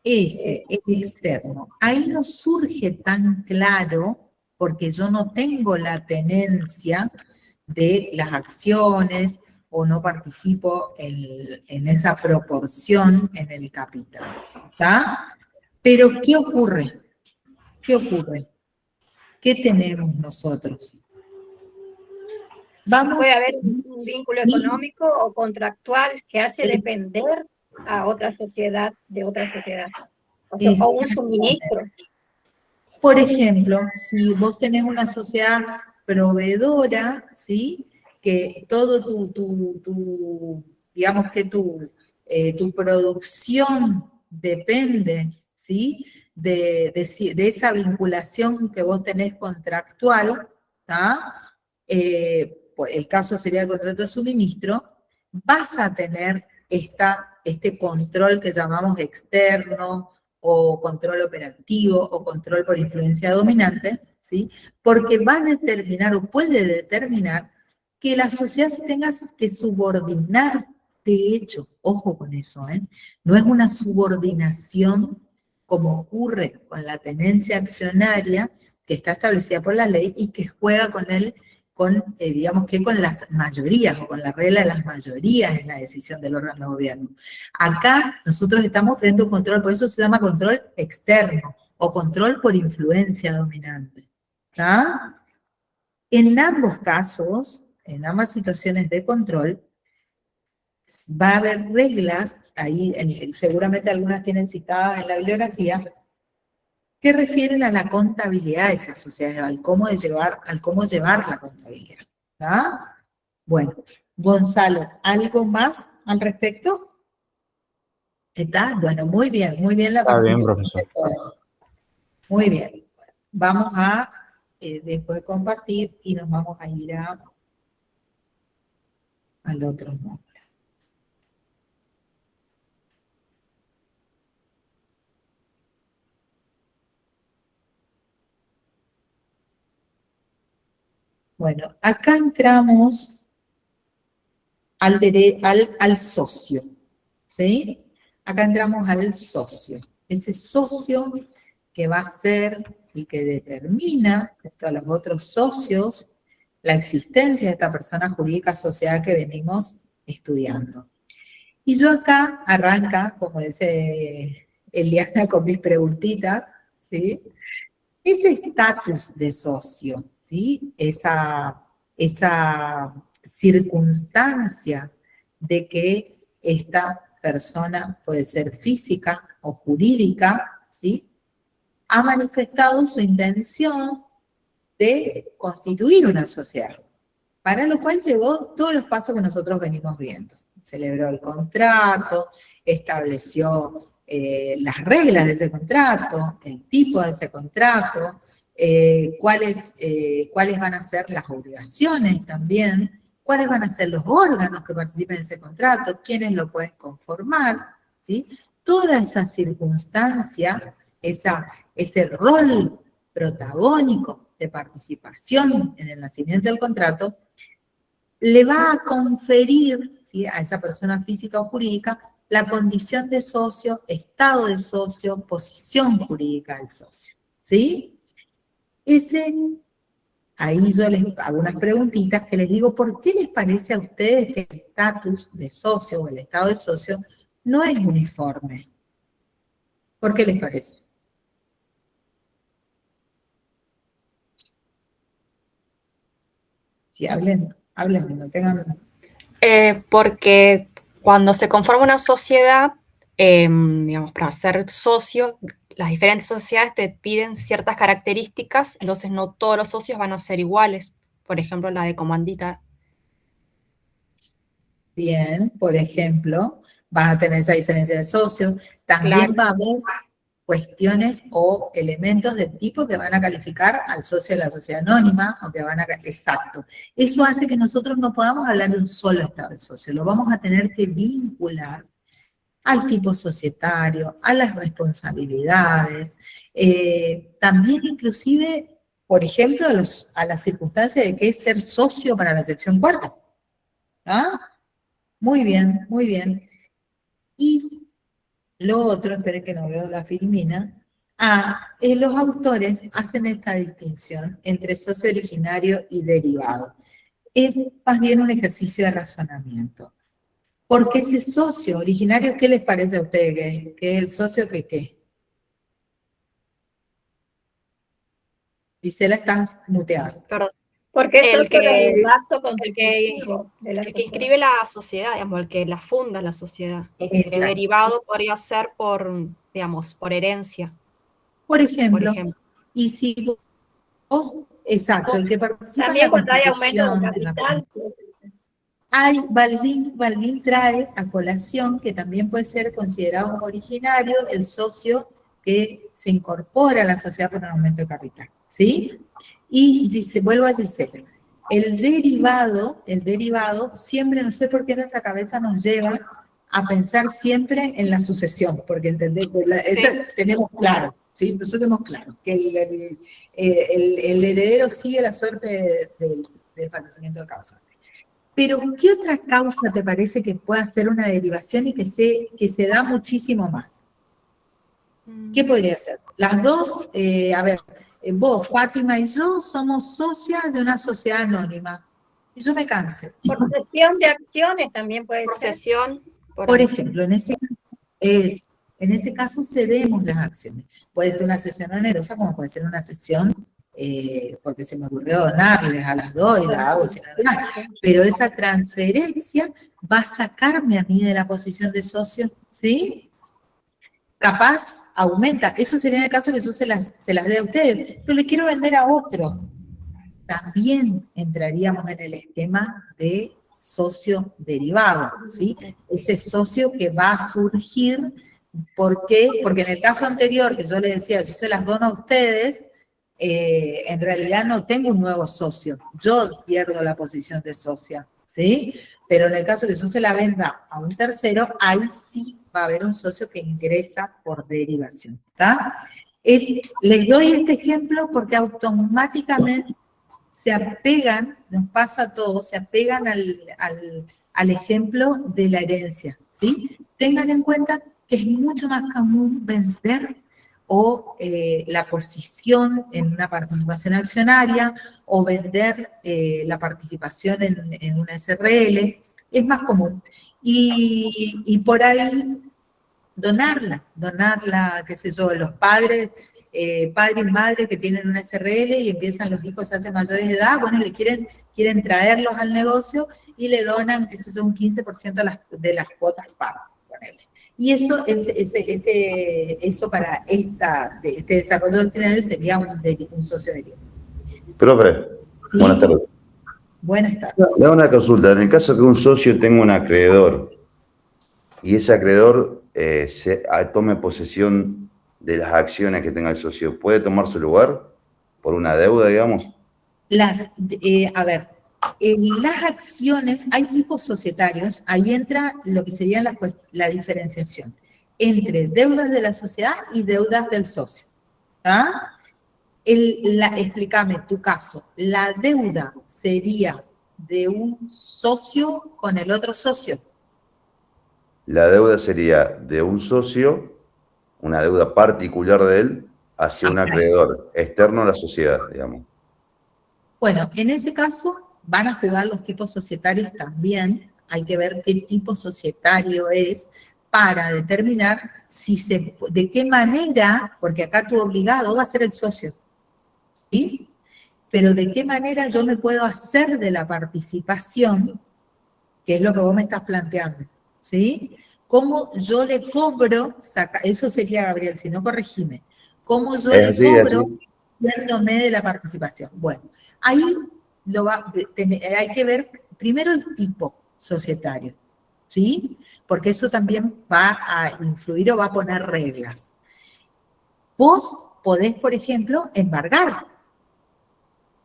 Ese, el externo. Ahí no surge tan claro porque yo no tengo la tenencia de las acciones o no participo en esa proporción en el capital. ¿Está? Pero, ¿qué ocurre? ¿Qué ocurre? ¿Qué tenemos nosotros? Vamos, Puede haber un vínculo sí, económico o contractual que hace depender a otra sociedad de otra sociedad. O sea, o un suministro. por ejemplo, si vos tenés una sociedad proveedora, ¿sí? Que todo digamos que tu producción depende, ¿sí? De esa vinculación que vos tenés contractual, ¿tá? Pues el caso sería el contrato de suministro, vas a tener este control que llamamos externo, o control operativo, o control por influencia dominante, ¿sí? Porque va a determinar, o puede determinar, que la sociedad se tenga que subordinar. De hecho, ojo con eso, ¿eh? No es una subordinación como ocurre con la tenencia accionaria, que está establecida por la ley y que juega digamos que con las mayorías, o con la regla de las mayorías en la decisión del órgano de gobierno. Acá nosotros estamos frente a un control, por eso se llama control externo, o control por influencia dominante. ¿Está? En ambos casos, en ambas situaciones de control, va a haber reglas, ahí seguramente algunas tienen citadas en la bibliografía, que refieren a la contabilidad de esas sociedades, al cómo llevar la contabilidad. ¿Está? Bueno, Gonzalo, ¿algo más al respecto? ¿Está? Bueno, muy bien la Está bien, participación profesor. de todos. Muy bien. Vamos a, después de compartir, y nos vamos a ir al otro módulo. Bueno, acá entramos al socio, ¿sí? Acá entramos al socio. Ese socio que va a ser el que determina, junto a los otros socios, la existencia de esta persona jurídica asociada que venimos estudiando. Y yo acá arranca, como dice Eliana, con mis preguntitas, ¿sí? Ese estatus de socio, ¿sí? Esa circunstancia de que esta persona puede ser física o jurídica, ¿sí? Ha manifestado su intención de constituir una sociedad, para lo cual llevó todos los pasos que nosotros venimos viendo. Celebró el contrato, estableció las reglas de ese contrato, el tipo de ese contrato, cuáles van a ser las obligaciones también, cuáles van a ser los órganos que participen en ese contrato, quiénes lo pueden conformar, ¿sí? Toda esa circunstancia, ese rol protagónico de participación en el nacimiento del contrato, le va a conferir, ¿sí?, a esa persona física o jurídica la condición de socio, estado de socio, posición jurídica del socio, ¿sí? Ahí yo les hago unas preguntitas que les digo, ¿por qué les parece a ustedes que el estatus de socio o el estado de socio no es uniforme? ¿Por qué les parece? Sí, hablen, no tengan... Porque cuando se conforma una sociedad, digamos, para ser socio, las diferentes sociedades te piden ciertas características, entonces no todos los socios van a ser iguales. Por ejemplo, la de comandita. Bien, por ejemplo, vas a tener esa diferencia de socios. También va a haber cuestiones o elementos del tipo que van a calificar al socio de la sociedad anónima, o que van a... Exacto. Eso hace que nosotros no podamos hablar de un solo estado del socio. Lo vamos a tener que vincular al tipo societario, a las responsabilidades, también inclusive, por ejemplo, a la circunstancia de que es ser socio para la sección cuarta. ¿Ah? Muy bien, muy bien. Y lo otro, esperen que no veo la filmina, Los autores hacen esta distinción entre socio originario y derivado. Es más bien un ejercicio de razonamiento. Porque ese socio originario, ¿qué les parece a ustedes que es el socio que qué? Gisela, estás muteada. Perdón. Porque es El otro que- del acto El que, constitutivo de la el que sociedad. inscribe la sociedad, digamos, el que la funda la sociedad. El Exacto. derivado podría ser por, digamos, por herencia, Por por ejemplo, ejemplo. y si vos, exacto, el que participa en También la cuando hay aumento de Constitución, en la capital. Balbín trae a colación que también puede ser considerado como originario el socio que se incorpora a la sociedad por un aumento de capital, ¿sí? Y dice, vuelvo a decir, el derivado, siempre, no sé por qué nuestra cabeza nos lleva a pensar siempre en la sucesión, porque entendés, eso tenemos claro, ¿sí? Nosotros tenemos claro que el heredero sigue la suerte del fallecimiento de causa. Pero, ¿qué otra causa te parece que pueda ser una derivación y que se da muchísimo más? ¿Qué podría ser? Las dos, vos, Fátima y yo somos socias de una sociedad anónima. Y yo me canse. Por cesión de acciones también puede Por ser. cesión. Por ejemplo, en ese caso cedemos las acciones. Puede ser una cesión onerosa, como puede ser una cesión porque se me ocurrió donarles a las dos y la hago sin ganar. Pero esa transferencia va a sacarme a mí de la posición de socio, ¿sí? Capaz aumenta. Eso sería en el caso que yo se las dé a ustedes, pero le quiero vender a otro. También entraríamos en el esquema de socio derivado, ¿sí? Ese socio que va a surgir, ¿por qué? Porque en el caso anterior, que yo les decía, yo se las dono a ustedes, en realidad no tengo un nuevo socio, yo pierdo la posición de socia, ¿sí? Pero en el caso que yo se la venda a un tercero, ahí sí va a haber un socio que ingresa por derivación, ¿está? Les doy este ejemplo porque automáticamente se apegan, nos pasa a todos, se apegan al ejemplo de la herencia, ¿sí? Tengan en cuenta que es mucho más común vender o la posición en una participación accionaria o vender la participación en una SRL, es más común. Y por ahí donarla, qué sé yo, los padre y madre que tienen una SRL y empiezan los hijos, se hacen mayores de edad, bueno, quieren traerlos al negocio y le donan, qué sé yo, un 15% de las cuotas pagas, ponele. Y eso, eso para este desarrollo doctrinario sería un socio derivado. Profe, ¿Sí? buenas tardes. Buenas tardes. Le hago una consulta. En el caso que un socio tenga un acreedor y ese acreedor tome posesión de las acciones que tenga el socio, ¿puede tomar su lugar por una deuda, digamos? En las acciones hay tipos societarios, ahí entra lo que sería la diferenciación entre deudas de la sociedad y deudas del socio. ¿Está? Explícame tu caso. La deuda sería de un socio con el otro socio. La deuda sería de un socio, una deuda particular de él, hacia un acreedor externo a la sociedad, digamos. Bueno, en ese caso van a jugar los tipos societarios también. Hay que ver qué tipo societario es para determinar de qué manera, porque acá tu obligado va a ser el socio, ¿sí? Pero de qué manera yo me puedo hacer de la participación, que es lo que vos me estás planteando, ¿sí? ¿Cómo yo le cobro? Eso sería, Gabriel, si no, corregime. ¿Cómo yo le cobro yéndome de la participación? Bueno, ahí hay que ver primero el tipo societario, ¿sí? Porque eso también va a influir o va a poner reglas. Vos podés, por ejemplo, embargar,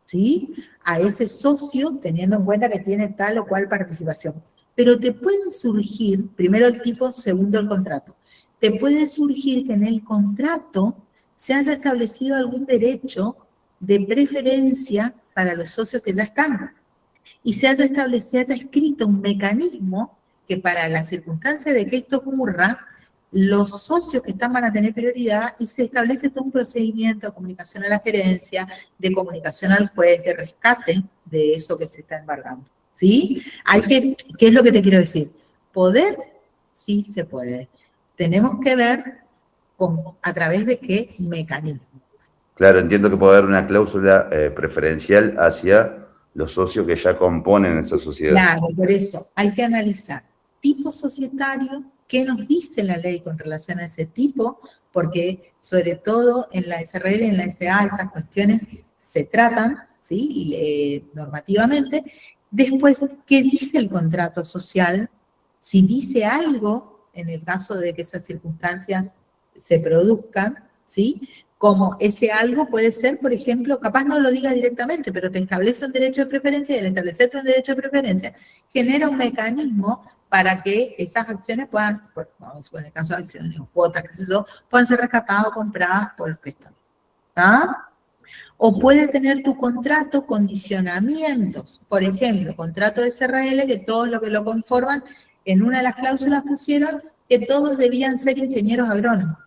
¿sí? A ese socio, teniendo en cuenta que tiene tal o cual participación. Pero te puede surgir, primero el tipo, segundo el contrato. Te puede surgir que en el contrato se haya establecido algún derecho de preferencia para los socios que ya están. Y se haya escrito un mecanismo que para la circunstancia de que esto ocurra, los socios que están van a tener prioridad y se establece todo un procedimiento de comunicación a la gerencia, de comunicación al juez, de rescate de eso que se está embargando, ¿sí? ¿Qué es lo que te quiero decir? Poder, sí se puede. Tenemos que ver a través de qué mecanismo. Claro, entiendo que puede haber una cláusula preferencial hacia los socios que ya componen esa sociedad. Claro, por eso hay que analizar tipo societario, qué nos dice la ley con relación a ese tipo, porque sobre todo en la SRL y en la SA esas cuestiones se tratan, ¿sí? Normativamente. Después, ¿qué dice el contrato social? Si dice algo, en el caso de que esas circunstancias se produzcan, ¿sí? Como ese algo puede ser, por ejemplo, capaz no lo diga directamente, pero te establece un derecho de preferencia y al establecerte un derecho de preferencia genera un mecanismo para que esas acciones puedan, vamos con el caso de acciones o cuotas, qué sé yo, puedan ser rescatadas o compradas por los que están. ¿Está? O puede tener tu contrato condicionamientos. Por ejemplo, contrato de SRL, que todos los que lo conforman, en una de las cláusulas pusieron que todos debían ser ingenieros agrónomos.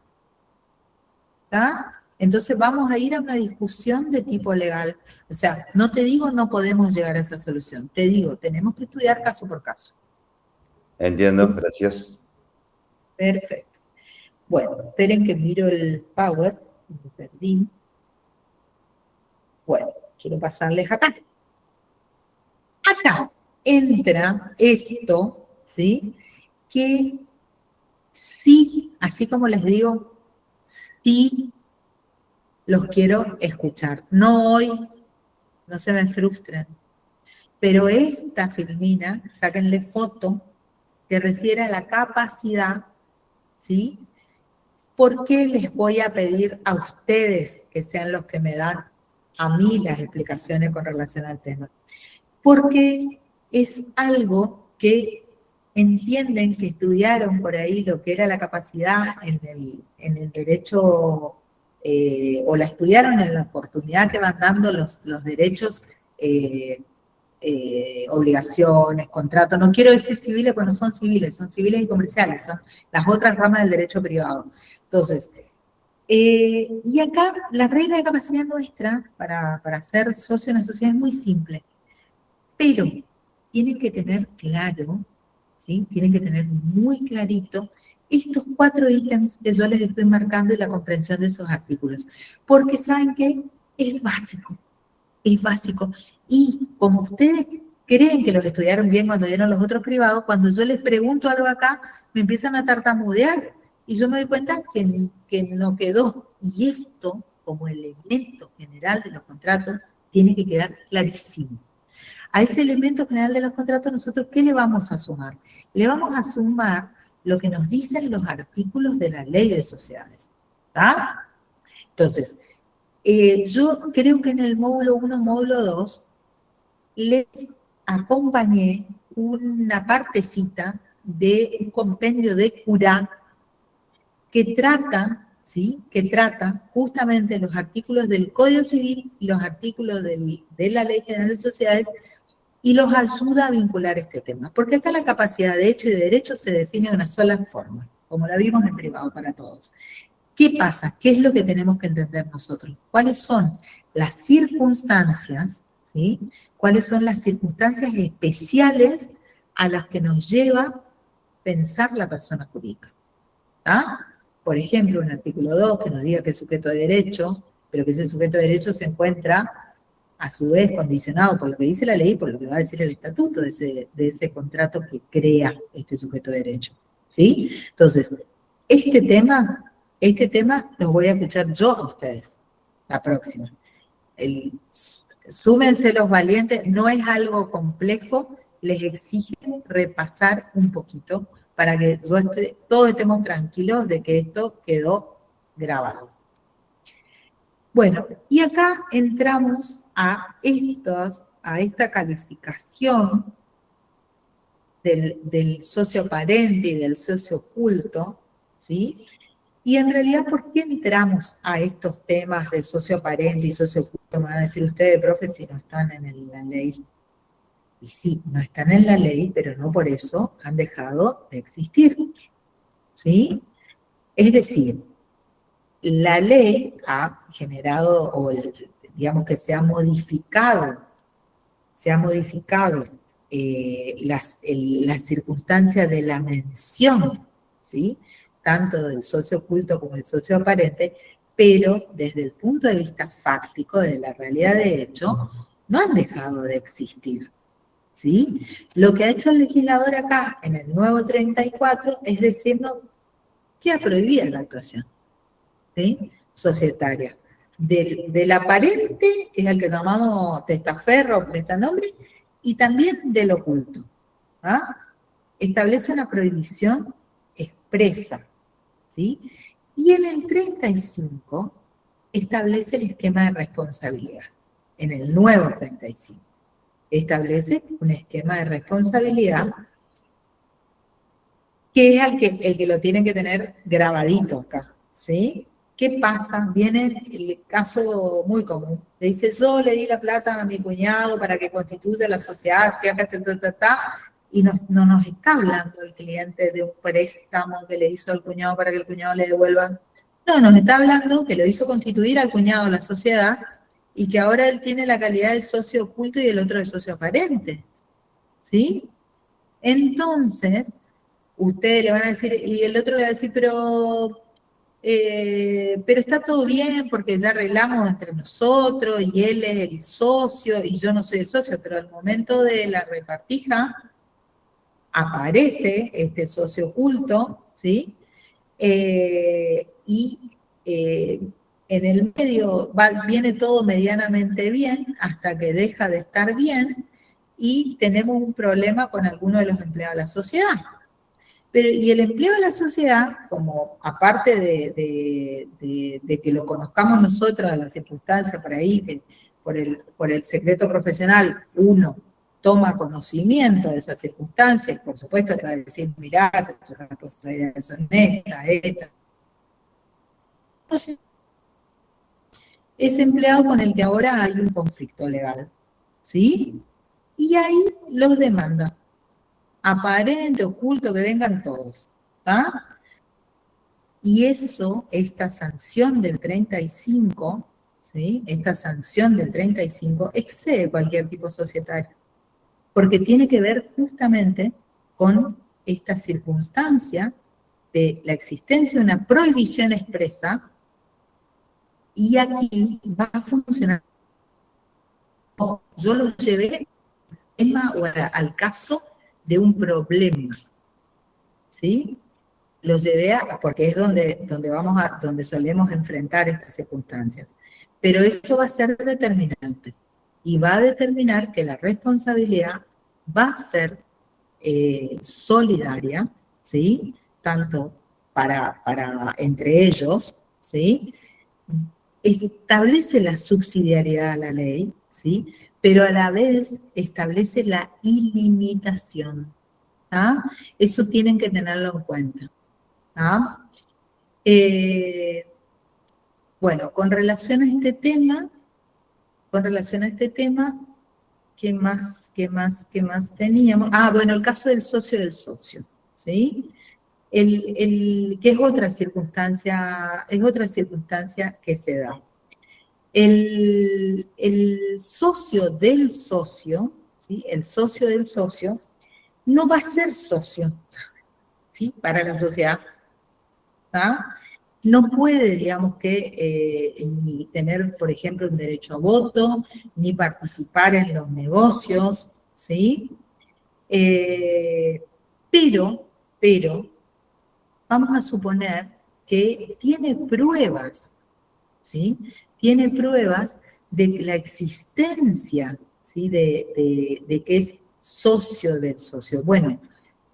¿Está? Entonces vamos a ir a una discusión de tipo legal. O sea, no te digo no podemos llegar a esa solución. Te digo, tenemos que estudiar caso por caso. Entiendo, gracias. Perfecto. Bueno, esperen que miro el Power. Me perdí. Bueno, quiero pasarles acá. Acá entra esto, ¿sí? Que sí, así como les digo, sí los quiero escuchar. No hoy, no se me frustren. Pero esta filmina, sáquenle foto, que refiere a la capacidad, ¿sí? ¿Por qué les voy a pedir a ustedes que sean los que me dan a mí las explicaciones con relación al tema? Porque es algo que entienden que estudiaron por ahí lo que era la capacidad en el derecho, o la estudiaron en la oportunidad que van dando los derechos, obligaciones, contratos, no quiero decir civiles porque no son civiles y comerciales, son las otras ramas del derecho privado. Entonces, y acá la regla de capacidad nuestra para ser socio en una sociedad es muy simple, pero tienen que tener claro, ¿sí? Tienen que tener muy clarito estos 4 ítems que yo les estoy marcando y la comprensión de esos artículos, porque saben que es básico. Es básico. Y como ustedes creen que los estudiaron bien cuando dieron los otros privados, cuando yo les pregunto algo acá, me empiezan a tartamudear y yo me doy cuenta que no quedó. Y esto, como elemento general de los contratos, tiene que quedar clarísimo. A ese elemento general de los contratos, nosotros, ¿qué le vamos a sumar? Le vamos a sumar lo que nos dicen los artículos de la Ley de Sociedades. ¿Está? Entonces, yo creo que en el módulo 1, módulo 2, les acompañé una partecita de un compendio de CURA que trata, ¿sí? Que trata justamente los artículos del Código Civil y los artículos de la Ley General de Sociedades y los ayuda a vincular este tema. Porque acá la capacidad de hecho y de derecho se define de una sola forma, como la vimos en privado para todos. ¿Qué pasa? ¿Qué es lo que tenemos que entender nosotros? ¿Cuáles son las circunstancias, ¿sí? ¿Cuáles son las circunstancias especiales a las que nos lleva pensar la persona jurídica? ¿Ah? Por ejemplo, un artículo 2 que nos diga que es sujeto de derecho, pero que ese sujeto de derecho se encuentra a su vez condicionado por lo que dice la ley, por lo que va a decir el estatuto de ese contrato que crea este sujeto de derecho, ¿sí? Entonces, este tema los voy a escuchar yo a ustedes, la próxima. Súmense los valientes, no es algo complejo, les exige repasar un poquito para que todos estemos tranquilos de que esto quedó grabado. Bueno, y acá entramos a esta calificación del socio parente y del socio oculto, ¿sí? Y en realidad, ¿por qué entramos a estos temas de socio parente y socio oculto? Me van a decir ustedes, profe, si no están en la ley. Y sí, no están en la ley, pero no por eso han dejado de existir, ¿sí? Es decir, la ley ha generado, digamos que se ha modificado las circunstancias de la mención, ¿sí? Tanto del socio oculto como del socio aparente, pero desde el punto de vista fáctico, de la realidad de hecho, no han dejado de existir, ¿sí? Lo que ha hecho el legislador acá, en el nuevo 34, es decirnos que ha prohibido la actuación, ¿sí? Societaria. Del aparente, que es el que llamamos testaferro o prestanombre, y también del oculto. ¿Ah? Establece una prohibición expresa, ¿sí? Y en el 35 establece el esquema de responsabilidad. En el nuevo 35 establece un esquema de responsabilidad que es el que lo tienen que tener grabadito acá, ¿sí? ¿Qué pasa? Viene el caso muy común. Le dice, yo le di la plata a mi cuñado para que constituya la sociedad, y no nos está hablando el cliente de un préstamo que le hizo al cuñado para que el cuñado le devuelva. No, nos está hablando que lo hizo constituir al cuñado la sociedad y que ahora él tiene la calidad de socio oculto y el otro de socio aparente, ¿sí? Entonces, ustedes le van a decir, y el otro le va a decir, pero está todo bien porque ya arreglamos entre nosotros y él es el socio y yo no soy el socio, pero al momento de la repartija aparece este socio oculto, ¿sí? En el medio viene todo medianamente bien hasta que deja de estar bien y tenemos un problema con alguno de los empleados de la sociedad. Y el empleo de la sociedad, como aparte de que lo conozcamos nosotros, de las circunstancias por ahí, que por el secreto profesional, uno toma conocimiento de esas circunstancias, por supuesto te va a decir, mirá, tu responsabilidad es honesta, esta. Entonces, ese empleado con el que ahora hay un conflicto legal, ¿sí? Y ahí los demanda. Aparente, oculto, que vengan todos, ¿tá? Y esta sanción del 35, ¿sí? Esta sanción del 35 excede cualquier tipo societario, porque tiene que ver justamente con esta circunstancia de la existencia de una prohibición expresa, y aquí va a funcionar. Yo lo llevé al caso de un problema, ¿sí? Lo llevé porque es donde solemos enfrentar estas circunstancias. Pero eso va a ser determinante y va a determinar que la responsabilidad va a ser solidaria, ¿sí? Tanto para entre ellos, ¿sí? Establece la subsidiariedad a la ley, ¿sí? Pero a la vez establece la ilimitación. ¿Ah? Eso tienen que tenerlo en cuenta. ¿Ah? Bueno, con relación a este tema, ¿qué más teníamos? Ah, bueno, el caso del socio, ¿sí? Que es otra circunstancia que se da. El socio del socio, ¿sí? El socio del socio no va a ser socio, ¿sí? Para la sociedad. ¿Ah? No puede, digamos que, ni tener, por ejemplo, un derecho a voto, ni participar en los negocios, ¿sí? Pero, vamos a suponer que tiene pruebas, ¿sí? Tiene pruebas de la existencia, ¿sí? De que es socio del socio. Bueno,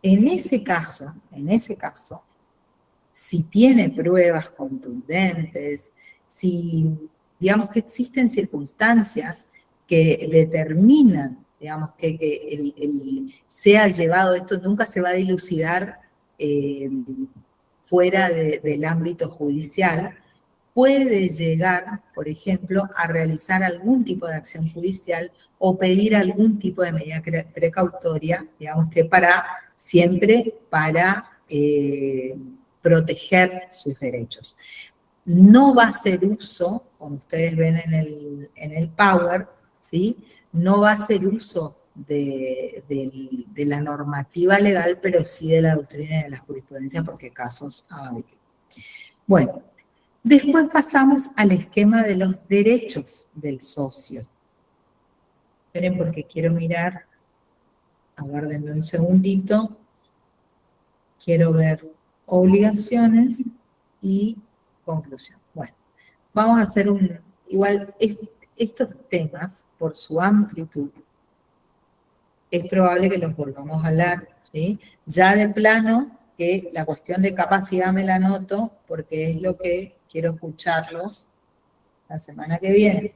en ese caso, si tiene pruebas contundentes, si, digamos que existen circunstancias que determinan, digamos, que sea llevado, esto nunca se va a dilucidar fuera del ámbito judicial, puede llegar, por ejemplo, a realizar algún tipo de acción judicial o pedir algún tipo de medida precautoria, digamos que siempre para proteger sus derechos. No va a hacer uso, como ustedes ven en el Power, ¿sí? No va a hacer uso de la normativa legal, pero sí de la doctrina y de la jurisprudencia, porque casos ha habido. Bueno, después pasamos al esquema de los derechos del socio. Esperen porque quiero mirar, aguárdenme un segundito, quiero ver obligaciones y conclusión. Bueno, vamos a hacer igual estos temas, por su amplitud, es probable que los volvamos a hablar, ¿sí? Ya de plano, que la cuestión de capacidad me la anoto, porque es lo que quiero escucharlos la semana que viene.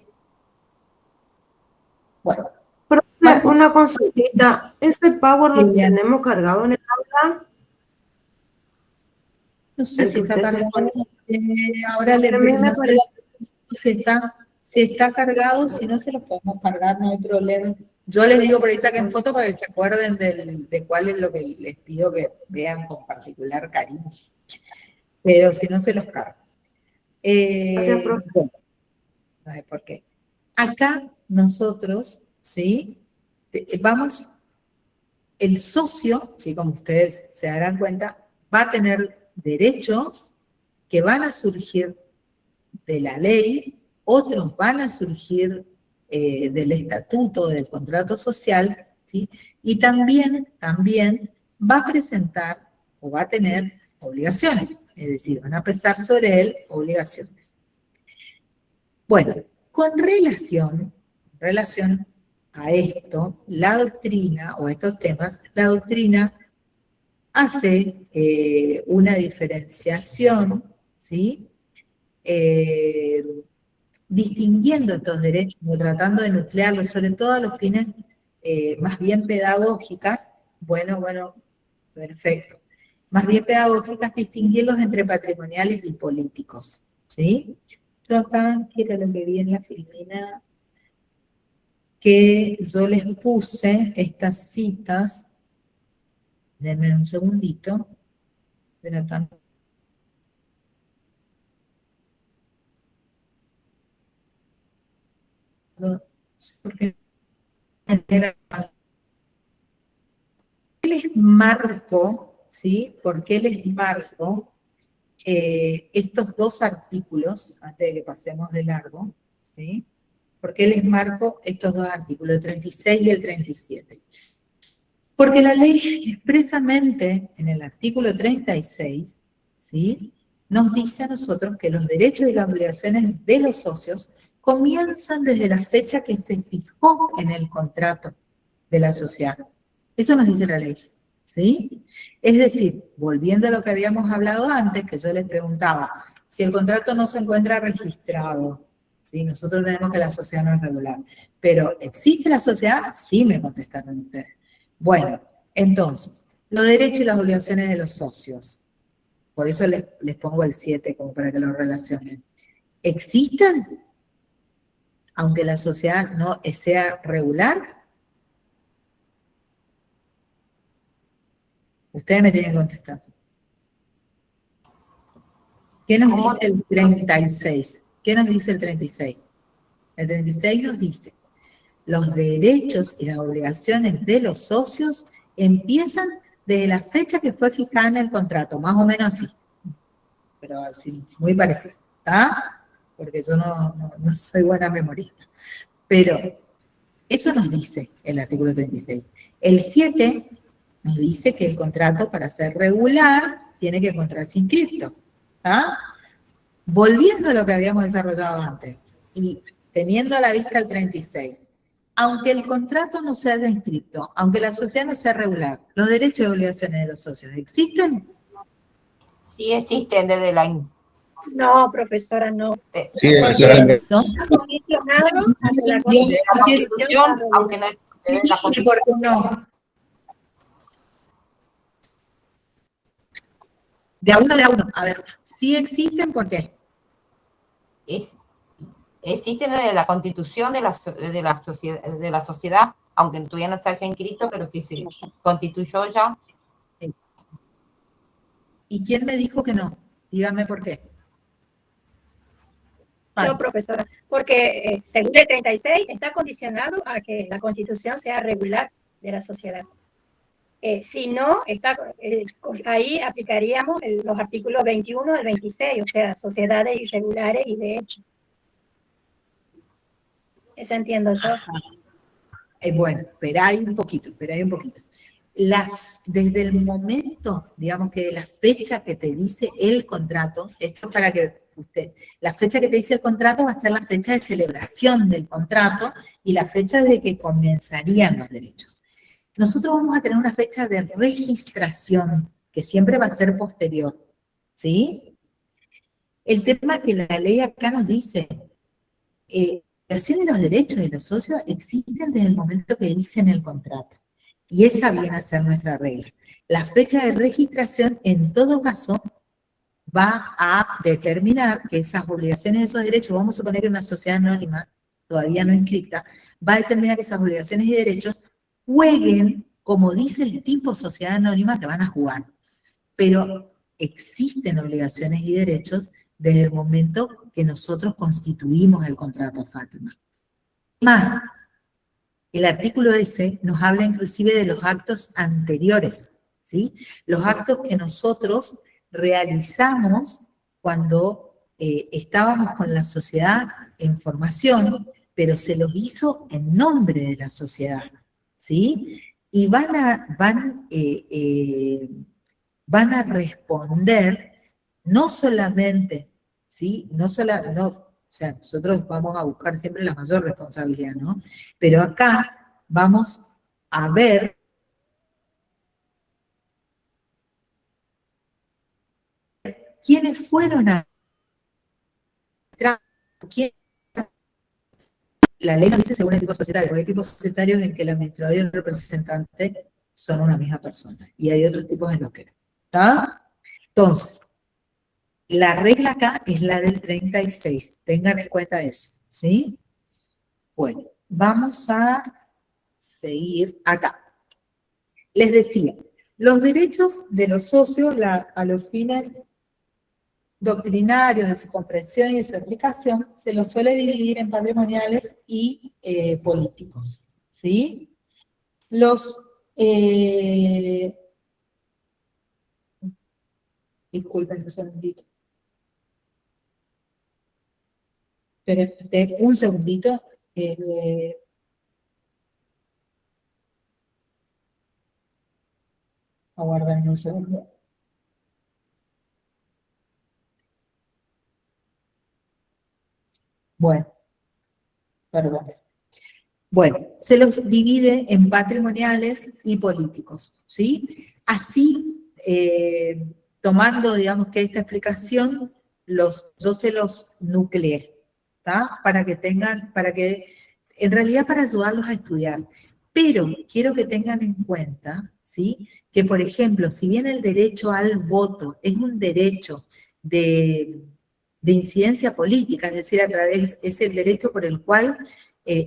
Bueno. Profe, una consultita. ¿Este Power Sí, lo bien. tenemos cargado en el aula? No sé El si que está usted cargado. Ahora A mí me no sé parece- si está cargado, si no se los podemos cargar, no hay problema. Yo les digo por ahí saquen foto para que se acuerden de cuál es lo que les pido que vean con particular cariño. Pero si no se los cargo. Gracias, profe. Bueno, no sé por qué. Acá nosotros, ¿sí? Vamos, el socio, ¿sí? Como ustedes se darán cuenta, va a tener derechos que van a surgir de la ley, otros van a surgir del estatuto, del contrato social, ¿sí? Y también va a presentar o va a tener obligaciones, es decir, van a pesar sobre él obligaciones. Bueno, con relación a esto, la doctrina, o a estos temas, la doctrina hace una diferenciación, ¿sí? Distinguiendo estos derechos o tratando de nuclearlos, sobre todo a los fines más bien pedagógicas, bueno, perfecto. Más bien pedagógicas, distinguirlos entre patrimoniales y políticos, ¿sí? Yo acá, que era lo que vi en la filmina, que yo les puse estas citas, denme un segundito, pero tanto. No sé por qué les marco, ¿sí? ¿Por qué les marco estos dos artículos, antes de que pasemos de largo, ¿sí? ¿Por qué les marco estos dos artículos, el 36 y el 37? Porque la ley expresamente en el artículo 36, ¿sí? Nos dice a nosotros que los derechos y las obligaciones de los socios comienzan desde la fecha que se fijó en el contrato de la sociedad. Eso nos dice la ley, ¿sí? Es decir, volviendo a lo que habíamos hablado antes, que yo les preguntaba, si el contrato no se encuentra registrado, ¿sí? Nosotros tenemos que la sociedad no es regular, pero ¿existe la sociedad? Sí, me contestaron ustedes. Bueno, entonces, los derechos y las obligaciones de los socios, por eso les pongo el 7 como para que lo relacionen. ¿Existen? Aunque la sociedad no sea regular. Ustedes me tienen que contestar. ¿Qué nos dice el 36? ¿Qué nos dice el 36? El 36 nos dice, los derechos y las obligaciones de los socios empiezan desde la fecha que fue fijada en el contrato, más o menos así. Pero así, muy parecido, ¿está? Porque yo no soy buena memorista. Pero eso nos dice el artículo 36. El 7 nos dice que el contrato, para ser regular, tiene que encontrarse inscrito. ¿Ah? Volviendo a lo que habíamos desarrollado antes, y teniendo a la vista el 36, aunque el contrato no se haya inscrito, aunque la sociedad no sea regular, ¿los derechos y obligaciones de los socios existen? Sí existen desde la... No, profesora, no. Sí, Porque ¿No? está condicionado a que la Constitución, aunque no es desde la Sí, Constitución. ¿por qué no? De a uno. A ver, ¿sí existen? ¿Por qué? Existen desde la Constitución de la sociedad, aunque todavía no se haya inscrito, pero sí se constituyó ya. ¿Y quién me dijo que no? Dígame por qué. Yo, profesora, porque según el 36 está condicionado a que la Constitución sea regular de la sociedad. Si no, ahí aplicaríamos los artículos 21 al 26, o sea, sociedades irregulares y de hecho. Eso entiendo yo. Bueno, pero hay un poquito. Desde el momento, digamos que la fecha que te dice el contrato, esto para que la fecha que te dice el contrato va a ser la fecha de celebración del contrato y la fecha de que comenzarían los derechos. Nosotros vamos a tener una fecha de registración que siempre va a ser posterior, ¿sí? El tema que la ley acá nos dice, la creación de los derechos de los socios existen desde el momento que dicen el contrato. Y esa viene a ser nuestra regla. La fecha de registración, en todo caso, va a determinar que esas obligaciones y esos derechos, vamos a suponer que una sociedad anónima, todavía no inscripta, va a determinar que esas obligaciones y derechos jueguen, como dice el tipo sociedad anónima, que van a jugar. Pero existen obligaciones y derechos desde el momento que nosotros constituimos el contrato, Fátima. Más, el artículo ese nos habla inclusive de los actos anteriores, ¿sí? Los actos que nosotros realizamos cuando estábamos con la sociedad en formación, pero se los hizo en nombre de la sociedad, ¿sí? Y van a responder no solamente, ¿sí? O sea, nosotros vamos a buscar siempre la mayor responsabilidad, ¿no? Pero acá vamos a ver quiénes fueron a... La ley nos dice según el tipo societario, porque hay tipos societarios en que el administrador y el representante son una misma persona, y hay otros tipos en los que no. ¿Está? Entonces, la regla acá es la del 36, tengan en cuenta eso, ¿sí? Bueno, vamos a seguir acá. Les decía, los derechos de los socios a los fines doctrinarios de su comprensión y de su aplicación se los suele dividir en patrimoniales y políticos, ¿sí? Disculpen un segundito. Esperen un segundito. Aguarden un segundo. Bueno, perdón. Bueno, se los divide en patrimoniales y políticos, ¿sí? Así, tomando, digamos, que esta explicación, yo se los nucleé, ¿está? Para que en realidad para ayudarlos a estudiar. Pero quiero que tengan en cuenta, ¿sí? Que, por ejemplo, si bien el derecho al voto es un derecho de incidencia política, es decir, es el derecho por el cual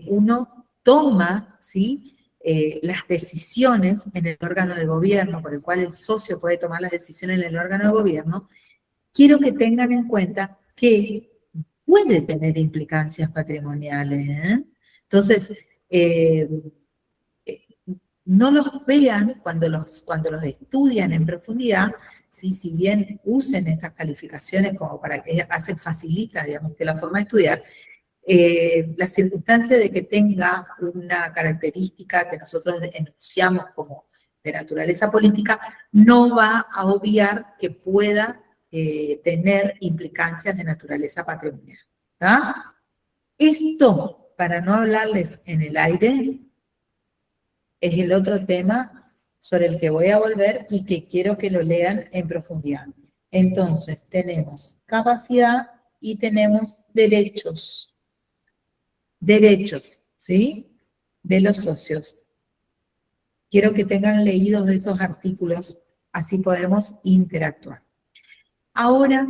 uno toma, ¿sí? Las decisiones en el órgano de gobierno, por el cual el socio puede tomar las decisiones en el órgano de gobierno, quiero que tengan en cuenta que puede tener implicancias patrimoniales, ¿eh? Entonces, no los vean cuando los estudian en profundidad, ¿sí? Si bien usen estas calificaciones como para que facilita, digamos, que la forma de estudiar, la circunstancia de que tenga una característica que nosotros enunciamos como de naturaleza política, no va a obviar que pueda tener implicancias de naturaleza patrimonial, ¿tá? Esto, para no hablarles en el aire, es el otro tema sobre el que voy a volver y que quiero que lo lean en profundidad. Entonces, tenemos capacidad y tenemos derechos. Derechos, ¿sí? De los socios. Quiero que tengan leídos esos artículos, así podemos interactuar. Ahora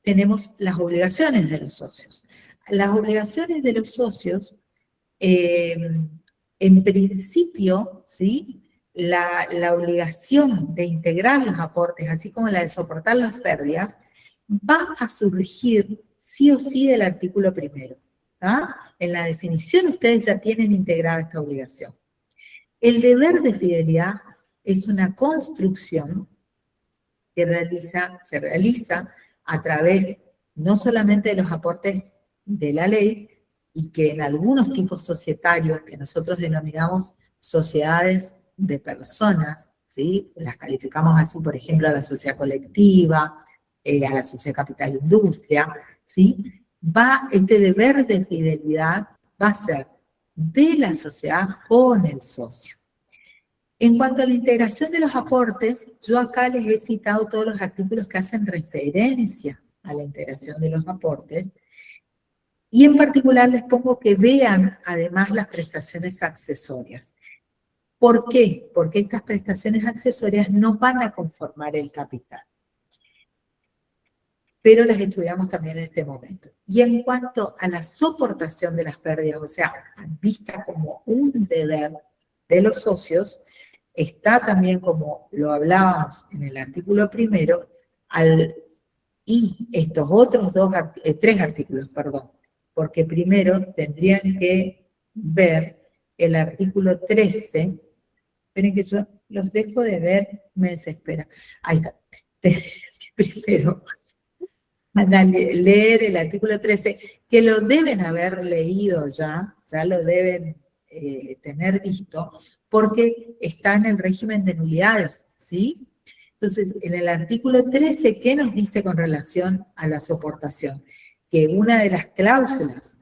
tenemos las obligaciones de los socios. Las obligaciones de los socios, en principio, ¿sí? la obligación de integrar los aportes, así como la de soportar las pérdidas, va a surgir sí o sí del artículo primero. En la definición ustedes ya tienen integrada esta obligación. El deber de fidelidad es una construcción que se realiza a través no solamente de los aportes de la ley, y que en algunos tipos societarios que nosotros denominamos sociedades de personas, ¿sí? Las calificamos así, por ejemplo, a la sociedad colectiva, a la sociedad capital industria, ¿sí? Este deber de fidelidad va a ser de la sociedad con el socio. En cuanto a la integración de los aportes, yo acá les he citado todos los artículos que hacen referencia a la integración de los aportes, y en particular les pongo que vean además las prestaciones accesorias. ¿Por qué? Porque estas prestaciones accesorias no van a conformar el capital, pero las estudiamos también en este momento. Y en cuanto a la soportación de las pérdidas, o sea, vista como un deber de los socios, está también, como lo hablábamos en el artículo primero, y estos otros tres artículos, perdón, porque primero tendrían que ver el artículo 13, esperen que yo los dejo de ver, me desespera, ahí está, primero leer el artículo 13, que lo deben haber leído ya lo deben tener visto, porque está en el régimen de nulidades, ¿sí? Entonces, en el artículo 13, ¿qué nos dice con relación a la soportación? Que una de las cláusulas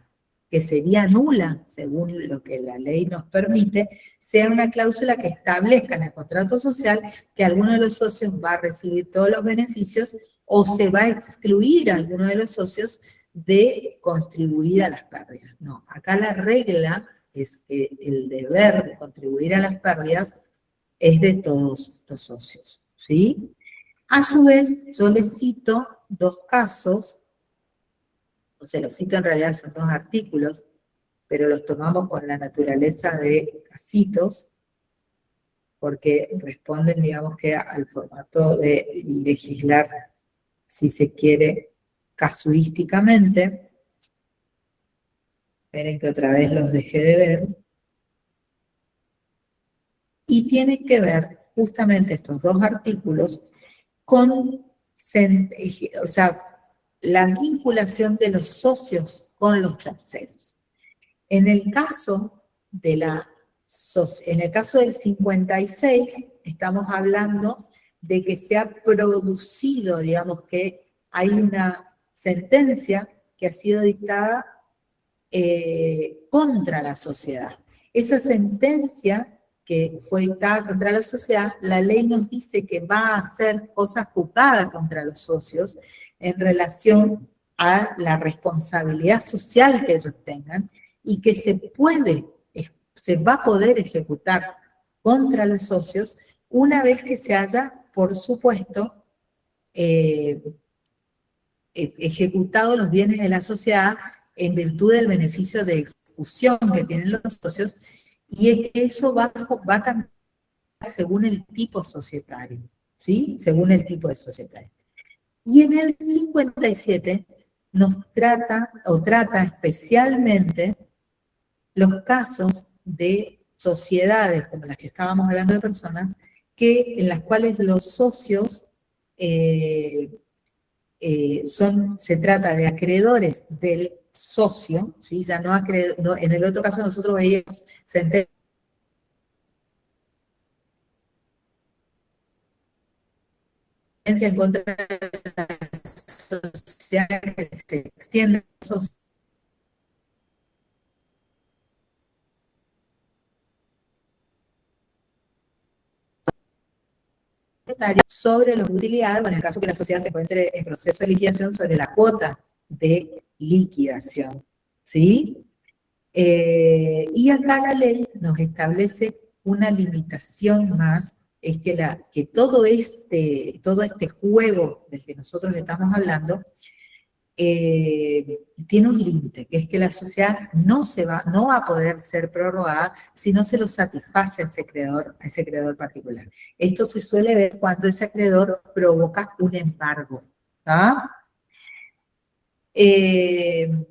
que sería nula, según lo que la ley nos permite, sea una cláusula que establezca en el contrato social que alguno de los socios va a recibir todos los beneficios o se va a excluir a alguno de los socios de contribuir a las pérdidas. No, acá la regla es que el deber de contribuir a las pérdidas es de todos los socios, ¿sí? A su vez, yo les cito dos casos, o sea, los cito en realidad son dos artículos, pero los tomamos con la naturaleza de casitos, porque responden, digamos que al formato de legislar, si se quiere, casuísticamente. Esperen que otra vez los dejé de ver. Y tiene que ver justamente estos dos artículos con, o sea, la vinculación de los socios con los terceros. En el caso del 56, estamos hablando de que se ha producido, digamos que hay una sentencia que ha sido dictada contra la sociedad. Esa sentencia que fue dictada contra la sociedad, la ley nos dice que va a hacer cosas juzgadas contra los socios en relación a la responsabilidad social que ellos tengan y que se va a poder ejecutar contra los socios una vez que se haya, por supuesto, ejecutado los bienes de la sociedad en virtud del beneficio de ejecución que tienen los socios, y es que eso va también según el tipo societario, ¿sí? Según el tipo de societario. Y en el 57 trata especialmente los casos de sociedades, como las que estábamos hablando de personas, en las cuales los socios se trata de acreedores del socio, ¿sí? Ya no en el otro caso nosotros veíamos sentencia en contra de la sociedad que se extiende sobre las utilidades, o en el caso que la sociedad se encuentre en proceso de liquidación, sobre la cuota de liquidación, ¿sí? Y acá la ley nos establece una limitación más, es que todo este juego del que nosotros estamos hablando tiene un límite, que es que la sociedad no va a poder ser prorrogada si no se lo satisface a ese creador particular. Esto se suele ver cuando ese acreedor provoca un embargo. ¿Ah? En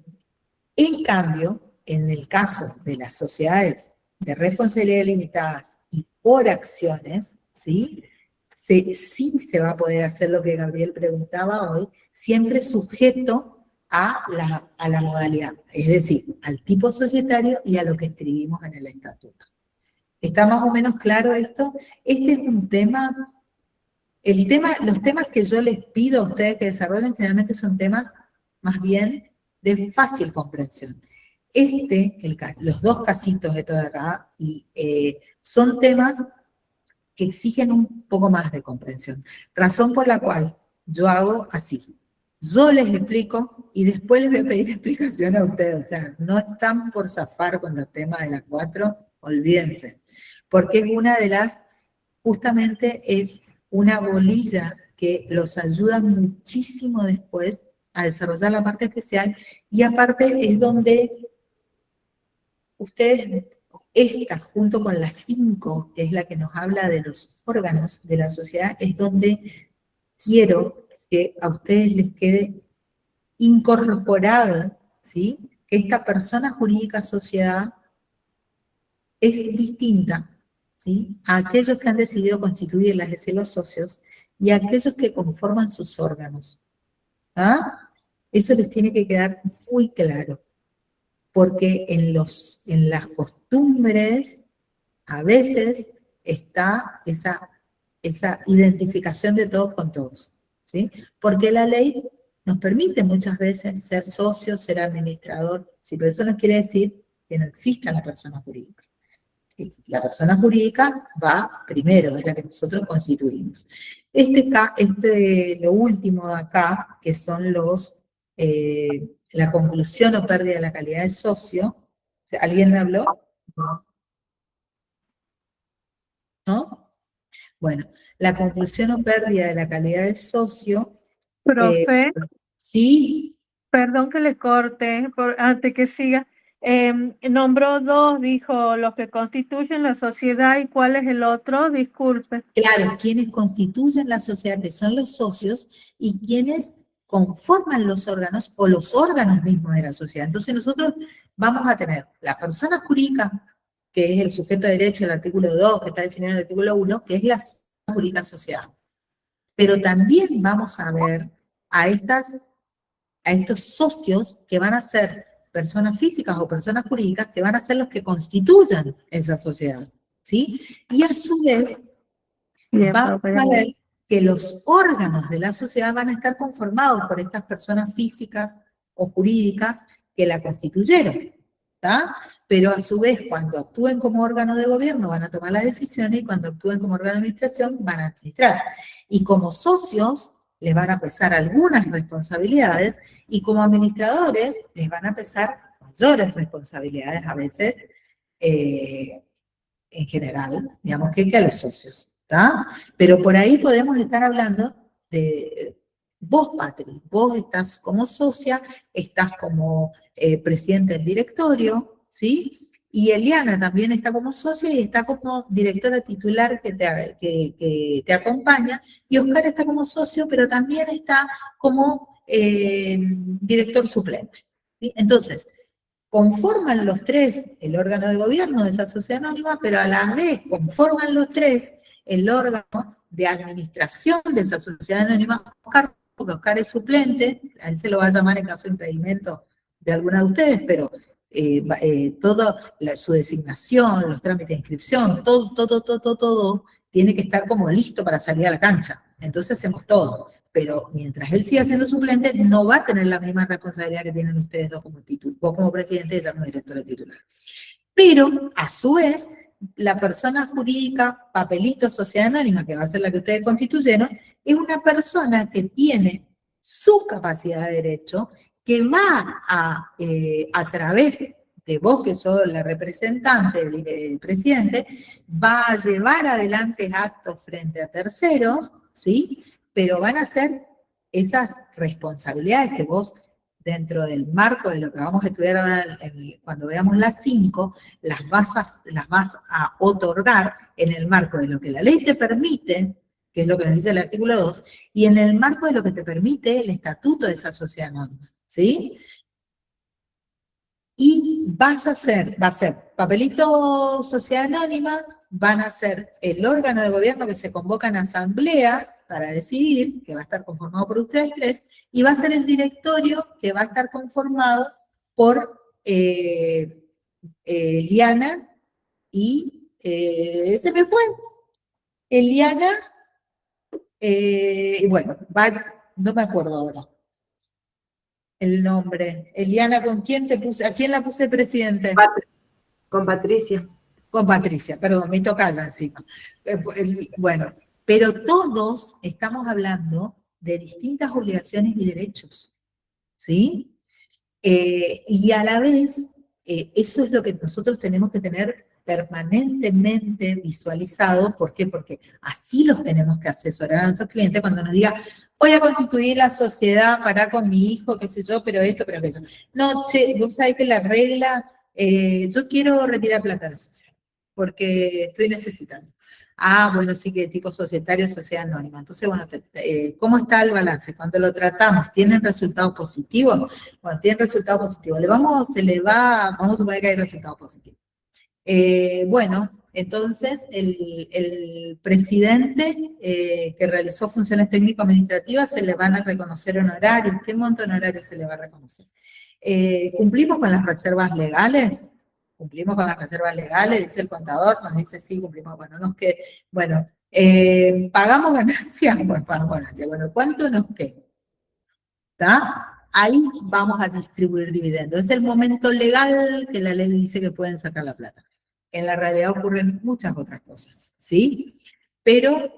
cambio, en el caso de las sociedades de responsabilidad limitadas y por acciones, ¿sí? Sí se va a poder hacer lo que Gabriel preguntaba hoy, siempre sujeto a la modalidad, es decir, al tipo societario y a lo que escribimos en el estatuto. ¿Está más o menos claro esto? Este es un tema, los temas que yo les pido a ustedes que desarrollen generalmente son temas más bien de fácil comprensión. Los dos casitos de todo acá, son temas que exigen un poco más de comprensión. Razón por la cual yo hago así. Yo les explico y después les voy a pedir explicación a ustedes. O sea, no están por zafar con los temas de las 4, olvídense. Porque es una de las, justamente es una bolilla que los ayuda muchísimo después a desarrollar la parte especial y aparte es donde ustedes, esta junto con la 5, que es la que nos habla de los órganos de la sociedad, es donde quiero que a ustedes les quede incorporado, ¿sí? Que esta persona jurídica sociedad es distinta, ¿sí? A aquellos que han decidido constituir las SC los socios y a aquellos que conforman sus órganos. ¿Ah? Eso les tiene que quedar muy claro, porque en las costumbres a veces está esa identificación de todos con todos, ¿sí? Porque la ley nos permite muchas veces ser socio, ser administrador, ¿sí? Pero eso no quiere decir que no exista la persona jurídica. La persona jurídica va primero, es la que nosotros constituimos. Lo último acá, que son la conclusión o pérdida de la calidad de socio. ¿Alguien me habló? ¿No? Bueno, la conclusión o pérdida de la calidad de socio. Profe, sí. perdón que le corte antes que siga. Nombró 2, dijo, los que constituyen la sociedad, ¿y cuál es el otro? Disculpe. Claro, quienes constituyen la sociedad, que son los socios, y quienes conforman los órganos o los órganos mismos de la sociedad. Entonces nosotros vamos a tener la persona jurídica, que es el sujeto de derecho del artículo 2, que está definido en el artículo 1, que es la jurídica sociedad. Pero también vamos a ver a estos socios que van a ser personas físicas o personas jurídicas que van a ser los que constituyan esa sociedad, ¿sí? Y a su vez, vamos a ver que los órganos de la sociedad van a estar conformados por estas personas físicas o jurídicas que la constituyeron, ¿tá? Pero a su vez, cuando actúen como órgano de gobierno van a tomar las decisiones y cuando actúen como órgano de administración van a administrar. Y como socios les van a pesar algunas responsabilidades y como administradores les van a pesar mayores responsabilidades a veces en general, digamos, que a los socios, ¿está? Pero por ahí podemos estar hablando de vos, Patri, vos estás como socia, estás como presidente del directorio, ¿sí? Y Eliana también está como socia y está como directora titular que te acompaña. Y Oscar está como socio, pero también está como director suplente, ¿sí? Entonces, conforman los tres el órgano de gobierno de esa sociedad anónima, pero a la vez conforman los tres el órgano de administración de esa sociedad anónima. Oscar, porque Oscar es suplente, a él se lo va a llamar en caso de impedimento de alguna de ustedes, pero toda su designación, los trámites de inscripción, todo tiene que estar como listo para salir a la cancha. Entonces hacemos todo. Pero mientras él siga siendo suplente, no va a tener la misma responsabilidad que tienen ustedes dos como titular, vos como presidente y ella como directora titular. Pero, a su vez, la persona jurídica, papelito, sociedad anónima, que va a ser la que ustedes constituyeron, es una persona que tiene su capacidad de derecho, que va a través de vos, que sos la representante del presidente, va a llevar adelante actos frente a terceros, ¿sí? Pero van a ser esas responsabilidades que vos dentro del marco de lo que vamos a estudiar ahora cuando veamos las 5, las vas a otorgar en el marco de lo que la ley te permite, que es lo que nos dice el artículo 2, y en el marco de lo que te permite el estatuto de esa sociedad anónima, ¿sí? Y va a ser papelito sociedad anónima, van a ser el órgano de gobierno que se convoca en asamblea para decidir, que va a estar conformado por ustedes 3, y va a ser el directorio que va a estar conformado por Eliana y, se me fue, Eliana, bueno, no me acuerdo ahora el nombre. Eliana, ¿con quién te puse? ¿A quién la puse presidente? Con Patricia. Con Patricia, perdón, me tocaya encima. Bueno, pero todos estamos hablando de distintas obligaciones y derechos, ¿sí? Y a la vez, eso es lo que nosotros tenemos que tener permanentemente visualizado. ¿Por qué? Porque así los tenemos que asesorar a nuestros clientes cuando nos diga, voy a constituir la sociedad para con mi hijo, qué sé yo, pero esto, pero aquello. No, che, vos sabés que la regla, yo quiero retirar plata de la sociedad, porque estoy necesitando. Ah, bueno, sí, que tipo societario, sociedad anónima. Entonces, bueno, ¿cómo está el balance? Cuando lo tratamos, ¿tienen resultados positivos? Bueno, tienen resultados positivos. Vamos a suponer que hay resultados positivos. Bueno, entonces el presidente que realizó funciones técnico-administrativas se le van a reconocer honorarios. ¿Qué monto de honorarios se le va a reconocer? ¿Cumplimos con las reservas legales? Cumplimos con las reservas legales, dice el contador, nos dice sí, cumplimos, bueno, pagamos ganancias, bueno, pagamos ganancias, bueno, ¿cuánto nos queda? ¿Está? Ahí vamos a distribuir dividendos. Es el momento legal que la ley dice que pueden sacar la plata. En la realidad ocurren muchas otras cosas, ¿sí? Pero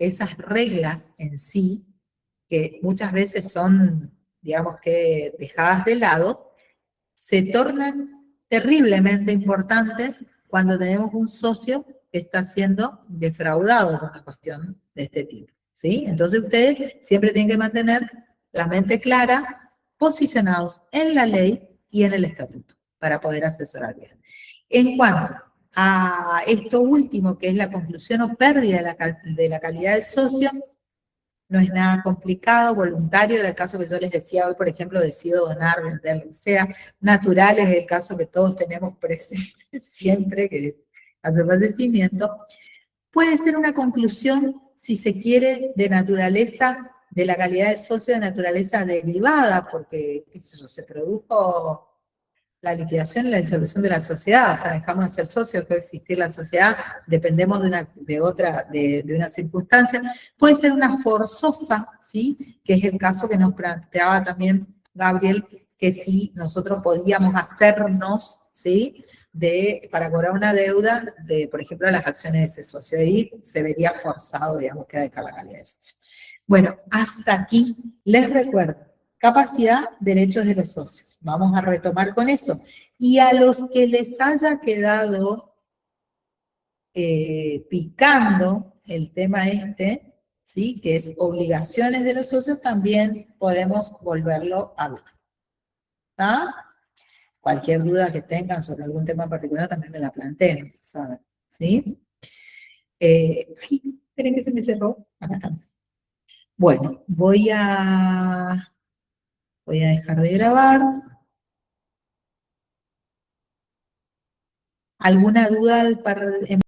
esas reglas en sí, que muchas veces son, digamos que, dejadas de lado, se tornan terriblemente importantes cuando tenemos un socio que está siendo defraudado por una cuestión de este tipo, ¿sí? Entonces ustedes siempre tienen que mantener la mente clara, posicionados en la ley y en el estatuto, para poder asesorar bien. En cuanto a esto último, que es la conclusión o pérdida de la calidad de socio, no es nada complicado, voluntario, en el caso que yo les decía hoy, por ejemplo, decido donar, vender, lo que sea, natural es el caso que todos tenemos presente siempre, que hace fallecimiento. Puede ser una conclusión, si se quiere, de naturaleza, de la calidad de socio de naturaleza derivada, porque, qué sé yo, se produjo la liquidación y la disolución de la sociedad, o sea, dejamos de ser socios, dejó de existir la sociedad, dependemos de una circunstancia. Puede ser una forzosa, ¿sí? Que es el caso que nos planteaba también Gabriel, que si nosotros podíamos hacernos, ¿sí? Para cobrar una deuda de, por ejemplo, las acciones de ese socio, y se vería forzado, digamos, que a dejar la calidad de socio. Bueno, hasta aquí les recuerdo. Capacidad, derechos de los socios. Vamos a retomar con eso. Y a los que les haya quedado picando el tema ¿sí? Que es obligaciones de los socios, también podemos volverlo a hablar. ¿Está? Cualquier duda que tengan sobre algún tema en particular también me la planteen, ya saben. ¿Sí? Esperen que se me cerró. Acá está. Bueno, voy a dejar de grabar. ¿Alguna duda